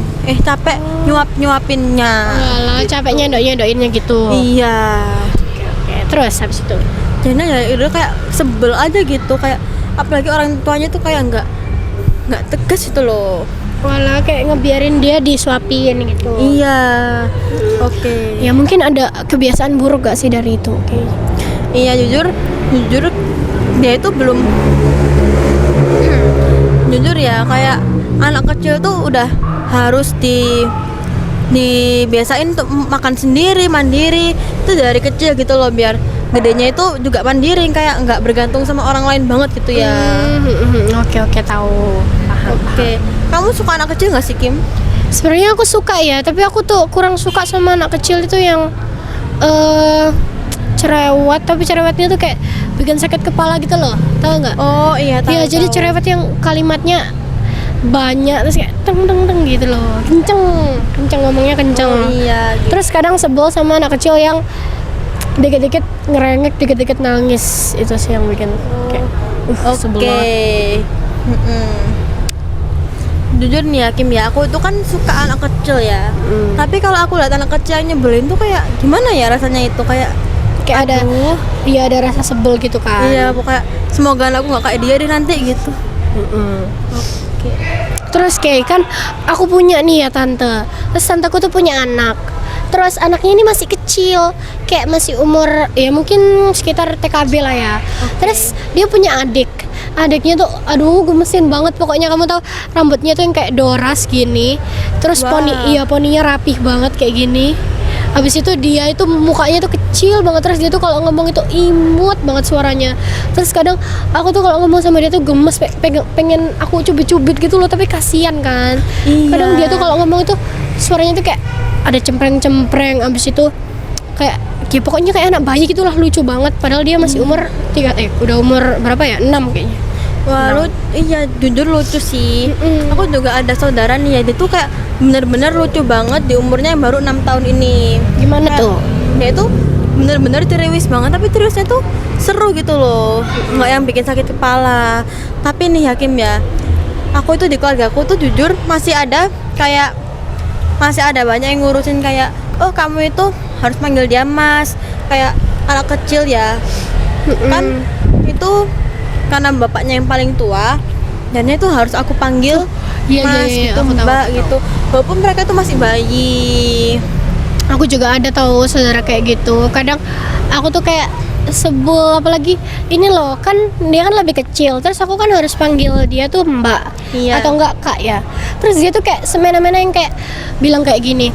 Speaker 3: capek nyuapinnya.
Speaker 2: Alah, capeknya nyondokinnya gitu.
Speaker 3: Iya.
Speaker 2: Oke, terus habis itu
Speaker 3: Jadi ya itu kayak sebel aja gitu, kayak apalagi orang tuanya tuh kayak nggak tegas gitu loh.
Speaker 2: malah kayak ngebiarin dia disuapin gitu.
Speaker 3: Iya. Oke.
Speaker 2: Ya mungkin ada kebiasaan buruk gak sih dari itu? Oke.
Speaker 3: Iya, jujur dia itu belum jujur ya, kayak anak kecil tuh udah harus dibiasain untuk makan sendiri, mandiri itu dari kecil gitu loh, biar gedenya itu juga mandiri, kayak nggak bergantung sama orang lain banget gitu ya.
Speaker 2: Oke, tahu. Paham.
Speaker 3: Oke. Kamu suka anak kecil nggak sih, Kim?
Speaker 2: Sebenarnya aku suka ya, tapi aku tuh kurang suka sama anak kecil itu yang cerewet, tapi cerewetnya tuh kayak bikin sakit kepala gitu loh, tahu nggak?
Speaker 3: Oh iya tahu.
Speaker 2: Iya, jadi
Speaker 3: tahu.
Speaker 2: cerewet yang kalimatnya banyak terus kayak teng teng teng gitu loh, kenceng ngomongnya kenceng.
Speaker 3: Oh iya. Gitu.
Speaker 2: Terus kadang sebel sama anak kecil yang dikit-dikit ngerengek, dikit-dikit nangis, itu sih yang bikin kayak sebel
Speaker 3: Oke.
Speaker 2: banget.
Speaker 3: Jujur nih ya Kim ya, aku itu kan suka anak kecil ya. Tapi kalau aku lihat anak kecil yang nyebelin tuh kayak gimana ya rasanya itu kayak
Speaker 2: Kayak ada,
Speaker 3: aduh.
Speaker 2: iya ada rasa sebel gitu kan.
Speaker 3: Iya, pokoknya semoga anakku nggak kayak dia deh nanti gitu. Oke.
Speaker 2: Terus kayak kan aku punya nih ya tante. Terus tanteku tuh punya anak. Terus anaknya ini masih kecil, kayak masih umur ya mungkin sekitar TKB lah ya. Terus dia punya adik. Adiknya tuh aduh gemesin banget, pokoknya kamu tahu rambutnya tuh yang kayak doras gini. Terus
Speaker 3: Wow.
Speaker 2: poninya rapih banget kayak gini. Habis itu dia itu mukanya tuh kecil banget, terus dia tuh kalau ngomong itu imut banget suaranya. Terus kadang aku tuh kalau ngomong sama dia tuh gemes, pengen aku cubit-cubit gitu loh, tapi kasihan kan.
Speaker 3: Iya.
Speaker 2: Kadang dia tuh kalau ngomong itu suaranya tuh kayak ada cempreng-cempreng, abis itu kayak ya pokoknya kayak anak bayi gitulah, lucu banget. Padahal dia masih umur udah umur berapa ya? 6 kayaknya.
Speaker 3: Wah, iya jujur lucu sih. Aku juga ada saudara nih ya, dia tuh kayak bener-bener lucu banget di umurnya yang baru 6 tahun ini.
Speaker 2: Gimana
Speaker 3: Kayak,
Speaker 2: tuh?
Speaker 3: Dia tuh bener-bener ceriwis banget, tapi ceriwisnya tuh seru gitu loh, nggak yang bikin sakit kepala. Tapi nih Hakim ya, aku itu di keluarga aku tuh jujur masih ada banyak yang ngurusin kayak, oh kamu itu harus manggil dia mas, kayak anak kecil ya. Kan itu karena bapaknya yang paling tua, dan itu harus aku panggil
Speaker 2: Iya,
Speaker 3: mas
Speaker 2: iya,
Speaker 3: gitu,
Speaker 2: aku tahu,
Speaker 3: mbak
Speaker 2: aku tahu.
Speaker 3: gitu, walaupun mereka tuh masih bayi.
Speaker 2: Aku juga ada tahu saudara kayak gitu. Kadang aku tuh kayak sebel, apalagi ini loh, kan dia kan lebih kecil, terus aku kan harus panggil dia tuh mbak
Speaker 3: Iya.
Speaker 2: atau enggak kak ya. Terus dia tuh kayak semena-mena yang kayak bilang kayak gini,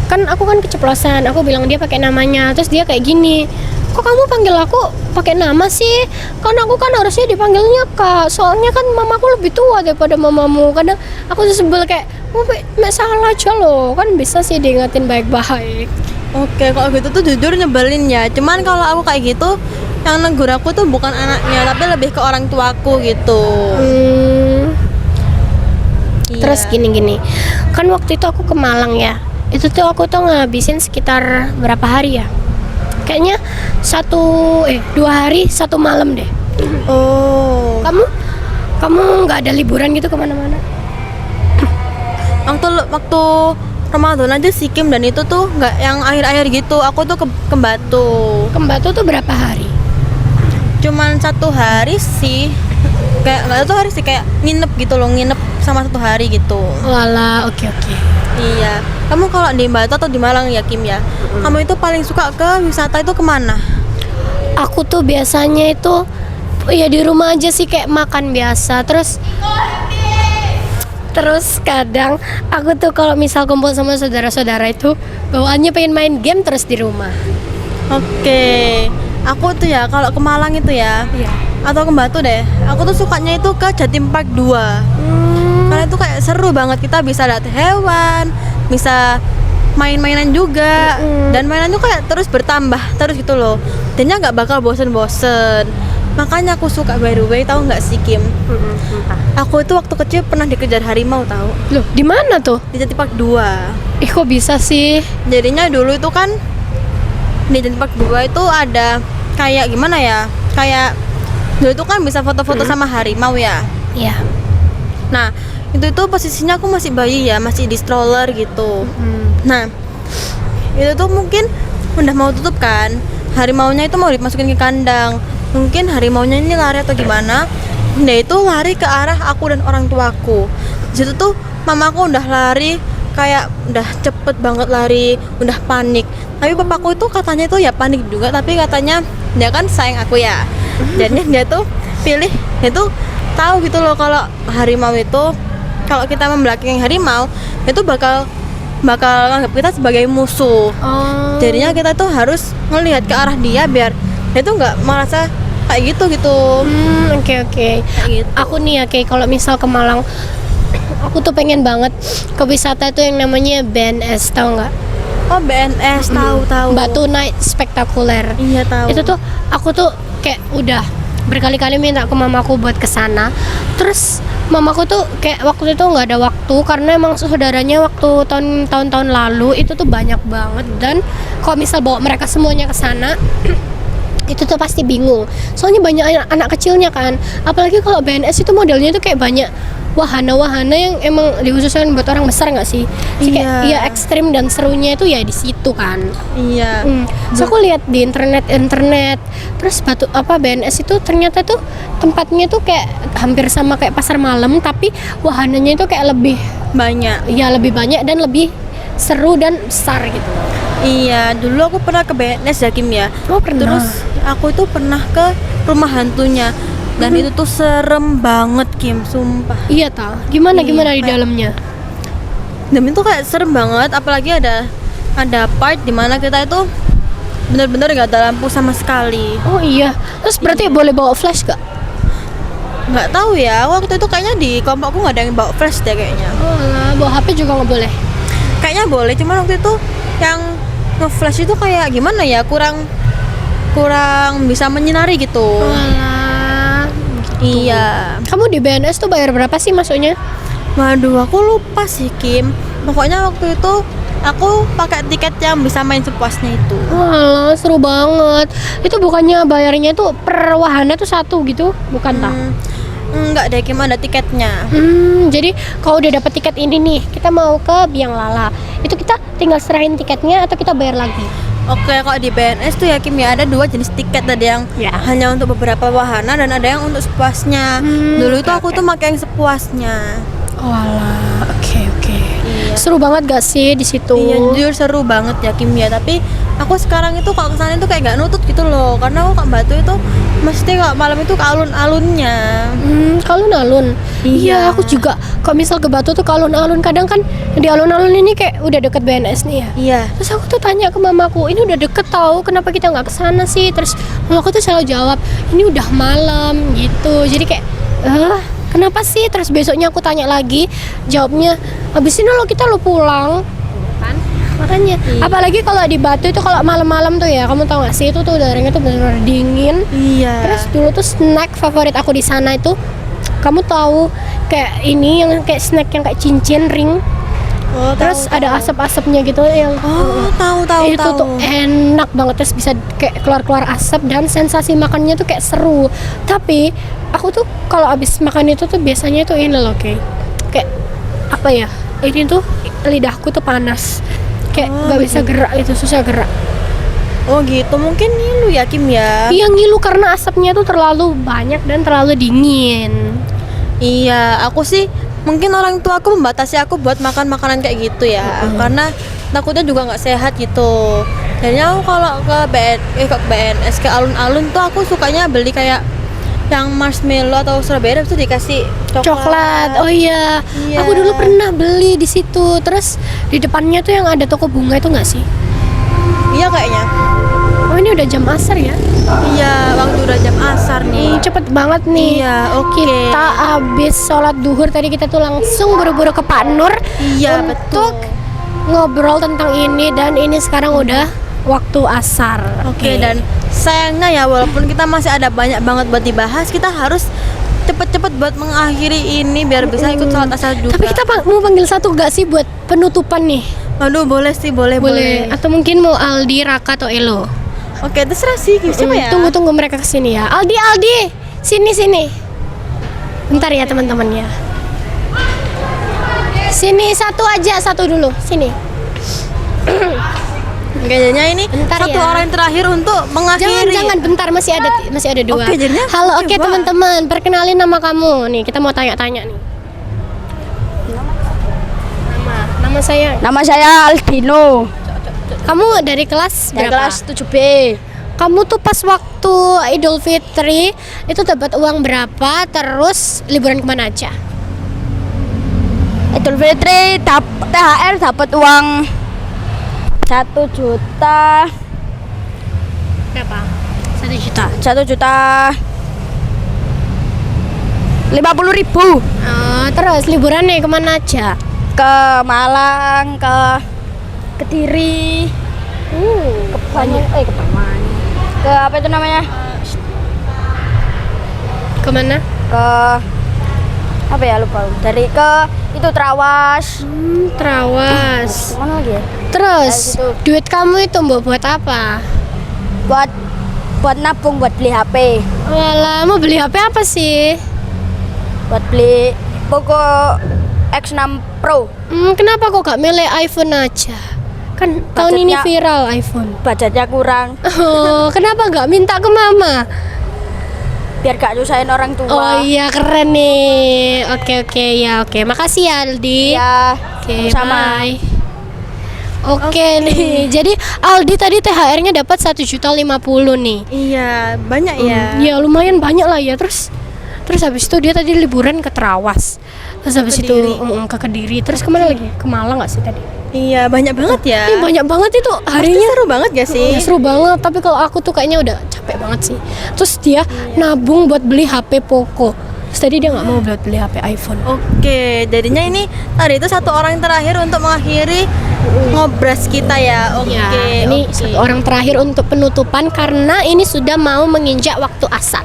Speaker 2: kan aku kan keceplosan, aku bilang dia pakai namanya, terus dia kayak gini, kok kamu panggil aku pakai nama sih? Kan aku kan harusnya dipanggilnya kak, soalnya kan mamaku lebih tua daripada mamamu. Kadang aku tuh sebel kayak, mek salah aja loh, kan bisa sih diingetin baik-baik.
Speaker 3: Oke, kalau gitu tuh jujur nyebelin ya. Cuman kalau aku kayak gitu, yang negur aku tuh bukan anaknya, tapi lebih ke orang tuaku gitu. Iya.
Speaker 2: Terus gini, kan waktu itu aku ke Malang ya, itu tuh aku tuh ngabisin sekitar berapa hari ya? Kayaknya 2 hari 1 malam deh.
Speaker 3: Oh,
Speaker 2: Kamu nggak ada liburan gitu kemana-mana?
Speaker 3: waktu Ramadan aja sih Kim, dan itu tuh nggak yang akhir-akhir gitu. Aku tuh ke Batu.
Speaker 2: Ke Batu tuh berapa hari?
Speaker 3: Cuman 1 hari sih. Kayak nggak 1 hari sih, kayak nginep gitu loh, nginep sama 1 hari gitu.
Speaker 2: Lala, oke.
Speaker 3: Iya. Kamu kalau di Batu atau di Malang ya Kim ya, kamu itu paling suka ke wisata itu kemana?
Speaker 2: Aku tuh biasanya itu ya di rumah aja sih, kayak makan biasa. Terus kadang aku tuh kalau misal kumpul sama saudara-saudara itu bawaannya pengen main game terus di rumah.
Speaker 3: Oke, aku tuh ya kalau ke Malang itu ya,
Speaker 2: Iya.
Speaker 3: atau ke Batu deh, aku tuh sukanya itu ke Jatim Park 2. Karena itu kayak seru banget, kita bisa lihat hewan, bisa main-mainan juga, dan mainan tuh kayak terus bertambah terus gitu loh. Dannya nggak bakal bosen-bosen. Makanya aku suka, by the way, tahu nggak sih Kim? Aku itu waktu kecil pernah dikejar harimau, tahu?
Speaker 2: Loh, di mana tuh?
Speaker 3: Di Jatim Park 2.
Speaker 2: Kok bisa sih?
Speaker 3: Jadinya dulu itu kan di Jatim Park 2 itu ada kayak gimana ya? Kayak dulu itu kan bisa foto-foto sama harimau ya.
Speaker 2: Iya.
Speaker 3: Nah, itu posisinya aku masih bayi ya, masih di stroller gitu. Nah, itu tuh mungkin udah mau tutup kan. Harimaunya itu mau dimasukin ke kandang. Mungkin harimaunya ini lari atau gimana. Dia itu lari ke arah aku dan orang tuaku. Di situ tuh mamaku udah lari kayak udah cepet banget lari, udah panik. Tapi papaku itu katanya itu ya panik juga, tapi katanya dia kan sayang aku ya. Jadi dia tuh pilih, dia tuh tahu gitu loh kalau harimau itu, kalau kita membelakangi harimau itu bakal nganggap kita sebagai musuh.
Speaker 2: Oh.
Speaker 3: Jadinya kita tuh harus ngelihat ke arah dia biar dia tuh nggak merasa kayak gitu.
Speaker 2: Oke.
Speaker 3: Kayak gitu.
Speaker 2: Aku nih ya, kayak kalau misal ke Malang, aku tuh pengen banget ke wisata itu yang namanya BNS, tau nggak?
Speaker 3: Oh, BNS, tahu.
Speaker 2: Batu Night Spektakuler.
Speaker 3: Iya, tahu.
Speaker 2: Itu tuh aku tuh kayak udah berkali-kali minta ke mamaku buat kesana. Terus mamaku tuh kayak waktu itu nggak ada waktu karena emang saudaranya waktu tahun-tahun lalu itu tuh banyak banget, dan kalau misal bawa mereka semuanya ke sana itu tuh pasti bingung. Soalnya banyak anak kecilnya kan. Apalagi kalau BNS itu modelnya tuh kayak banyak wahana-wahana yang emang dikhususkan buat orang besar nggak sih? Jadi kayak
Speaker 3: Iya.
Speaker 2: ya ekstrim dan serunya itu ya di situ kan.
Speaker 3: Iya.
Speaker 2: So aku lihat di internet terus BNS itu ternyata tuh tempatnya tuh kayak hampir sama kayak pasar malam, tapi wahananya itu kayak lebih
Speaker 3: Banyak.
Speaker 2: banyak dan lebih seru dan besar gitu.
Speaker 3: Iya, dulu aku pernah ke BNS ya, Kim ya.
Speaker 2: Oh, pernah.
Speaker 3: Terus aku tuh pernah ke rumah hantunya. Dan itu tuh serem banget, Kim, sumpah.
Speaker 2: Iya ta. Gimana di
Speaker 3: kayak-
Speaker 2: dalamnya?
Speaker 3: Dan itu kayak serem banget, apalagi ada part dimana kita itu bener-bener gak ada lampu sama sekali.
Speaker 2: Oh iya. Terus berarti boleh bawa flash gak?
Speaker 3: Nggak tahu ya, waktu itu kayaknya di kelompokku nggak ada yang bawa flash deh kayaknya.
Speaker 2: Oh lah, bawa HP juga nggak boleh.
Speaker 3: Kayaknya boleh, cuma waktu itu yang nge-flash itu kayak gimana ya, kurang bisa menyinari gitu.
Speaker 2: Walah.
Speaker 3: Iya.
Speaker 2: Kamu di BNS tuh bayar berapa sih masuknya?
Speaker 3: Waduh, aku lupa sih, Kim. Pokoknya waktu itu aku pakai tiket yang bisa main sepuasnya itu.
Speaker 2: Walah, seru banget. Itu bukannya bayarnya tuh per wahana tuh satu gitu, bukan ta?
Speaker 3: Enggak deh, Kim, ada tiketnya.
Speaker 2: Jadi kalau udah dapat tiket ini nih, kita mau ke Biang Lala. Itu kita tinggal serahin tiketnya atau kita bayar lagi?
Speaker 3: Oke, kalau di BNS tuh ya, Kim, ya ada 2 jenis tiket. Ada yang
Speaker 2: Ya.
Speaker 3: hanya untuk beberapa wahana dan ada yang untuk sepuasnya. Dulu itu aku tuh pakai yang sepuasnya.
Speaker 2: Walah, oke.
Speaker 3: Iya.
Speaker 2: Seru banget gak sih di situ?
Speaker 3: Iya, jujur seru banget ya, Kim ya. Tapi aku sekarang itu kalau kesana itu kayak gak nutut gitu loh, karena aku ke Batu itu mesti kalau malam itu ke alun-alunnya.
Speaker 2: Alun-alun. Iya,
Speaker 3: Iya.
Speaker 2: aku juga. Kalau misal ke Batu tuh ke alun-alun, kadang kan di alun-alun ini kayak udah deket BNS nih ya.
Speaker 3: Iya.
Speaker 2: Terus aku tuh tanya ke mamaku, ini udah deket tau, kenapa kita nggak kesana sih? Terus mamaku tuh selalu jawab, ini udah malam gitu. Jadi kayak, kenapa sih? Terus besoknya aku tanya lagi, jawabnya, abis ini kita lo pulang. Kan? Makanya, apalagi kalau di Batu itu kalau malam-malam tuh ya, kamu tau gak sih itu tuh udaranya tuh benar-benar dingin.
Speaker 3: Iya.
Speaker 2: Terus dulu tuh snack favorit aku di sana itu, kamu tahu kayak ini yang kayak snack yang kayak cincin ring.
Speaker 3: Oh,
Speaker 2: Terus
Speaker 3: tahu,
Speaker 2: ada
Speaker 3: tahu.
Speaker 2: asap-asapnya gitu yang
Speaker 3: tahu
Speaker 2: itu tuh enak banget, terus bisa kayak keluar asap dan sensasi makannya tuh kayak seru. Tapi aku tuh kalau abis makan itu tuh biasanya tuh ini loh kayak apa ya, ini tuh lidahku tuh panas, kayak nggak bisa gerak, itu susah gerak.
Speaker 3: Oh gitu, mungkin ngilu ya, Kim ya.
Speaker 2: Iya, ngilu karena asapnya tuh terlalu banyak dan terlalu dingin.
Speaker 3: Iya, aku sih mungkin orang tua aku membatasi aku buat makan makanan kayak gitu ya, karena takutnya juga nggak sehat gitu. Jadinya aku kalau ke BNS ke alun-alun tuh aku sukanya beli kayak yang marshmallow atau strawberry itu dikasih
Speaker 2: Coklat. Oh iya.
Speaker 3: Iya.
Speaker 2: Aku dulu pernah beli di situ. Terus di depannya tuh yang ada toko bunga itu nggak sih?
Speaker 3: Iya kayaknya.
Speaker 2: Oh, ini udah jam asar ya?
Speaker 3: Iya, waktu udah jam asar nih.
Speaker 2: Cepet banget nih.
Speaker 3: Iya, oke.
Speaker 2: Kita habis sholat duhur tadi, kita tuh langsung buru-buru ke Pak Nur
Speaker 3: Iya,
Speaker 2: untuk
Speaker 3: betul.
Speaker 2: ngobrol tentang ini, dan ini sekarang udah waktu asar.
Speaker 3: Oke, dan sayangnya ya walaupun kita masih ada banyak banget buat dibahas, kita harus cepet-cepet buat mengakhiri ini biar bisa ikut sholat asar juga.
Speaker 2: Tapi kita mau panggil satu gak sih buat penutupan nih?
Speaker 3: Aduh, boleh sih, boleh.
Speaker 2: Atau mungkin mau Aldi, Raka, atau Elo?
Speaker 3: Oke, terserah sih, siapa ya?
Speaker 2: Tunggu mereka kesini ya. Aldi, sini. Bentar ya teman-temannya. Sini satu dulu, sini.
Speaker 3: Kayaknya ini
Speaker 2: Bentar
Speaker 3: satu
Speaker 2: ya.
Speaker 3: orang yang terakhir untuk mengakhiri.
Speaker 2: Jangan, bentar, masih ada dua.
Speaker 3: Oke, jadinya
Speaker 2: Halo,
Speaker 3: coba.
Speaker 2: teman-teman, perkenalin nama kamu. Nih, kita mau tanya-tanya nih. Nama saya.
Speaker 5: Nama saya Aldino
Speaker 2: Kamu dari kelas
Speaker 5: dari
Speaker 2: berapa?
Speaker 5: kelas 7B.
Speaker 2: Kamu tuh pas waktu Idul Fitri itu dapat uang berapa? Terus liburan kemana aja?
Speaker 5: Idul Fitri THR dapat uang 1 juta
Speaker 2: Berapa? 1 juta.
Speaker 5: 1.050.000
Speaker 2: Terus liburannya kemana aja?
Speaker 5: ke Malang, ke Kediri. Ke Banyuwangi. Ke apa itu namanya?
Speaker 2: Kemana?
Speaker 5: Ke apa ya, lupa. Dari ke itu Trawas.
Speaker 2: Trawas.
Speaker 5: Mana lagi ya?
Speaker 2: Terus
Speaker 5: Kayak gitu.
Speaker 2: duit kamu itu mau buat apa?
Speaker 5: Buat nabung, buat beli HP.
Speaker 2: Walah, mau beli HP apa sih?
Speaker 5: Buat beli Poco X6 Pro.
Speaker 2: Kenapa kok gak milih iPhone aja? Kan tahun ini
Speaker 5: Budgetnya-
Speaker 2: viral iPhone.
Speaker 5: Budgetnya kurang,
Speaker 2: Oh, kenapa gak minta ke mama?
Speaker 5: biar gak nyusahin orang tua.
Speaker 2: Oh iya, keren nih. Oke, ya, oke. Makasih ya, Aldi.
Speaker 5: Ya,
Speaker 2: Oke,
Speaker 5: sama.
Speaker 2: bye. Oke nih. Jadi Aldi tadi THR-nya dapat 1.050.000 nih.
Speaker 3: Iya, banyak ya.
Speaker 2: Ya lumayan banyak lah ya. Terus habis itu dia tadi liburan ke Trawas. Terus habis itu ke Kediri. Terus kemana lagi? Ke Malang nggak sih tadi?
Speaker 3: Iya, banyak banget ya.
Speaker 2: Ih, banyak banget itu
Speaker 3: Pasti
Speaker 2: harinya.
Speaker 3: seru banget gak sih?
Speaker 2: Ya, seru banget. Tapi kalau aku tuh kayaknya udah capek banget sih. Terus dia nabung buat beli HP Poco. Terus tadi dia nggak mau buat beli HP iPhone.
Speaker 3: Oke, jadinya ini tadi itu satu orang terakhir untuk mengakhiri ngobras kita ya. Oke,
Speaker 2: Ya, ini
Speaker 3: oke.
Speaker 2: satu orang terakhir untuk penutupan karena ini sudah mau menginjak waktu asar.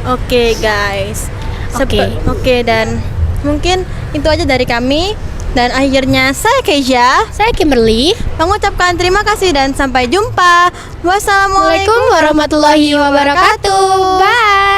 Speaker 3: Oke, guys.
Speaker 2: Oke.
Speaker 3: Oke, dan mungkin itu aja dari kami. Dan akhirnya saya Keisha
Speaker 2: Saya Kimberly.
Speaker 3: mengucapkan terima kasih dan sampai jumpa. Wassalamualaikum
Speaker 2: Assalamualaikum warahmatullahi wabarakatuh. Bye.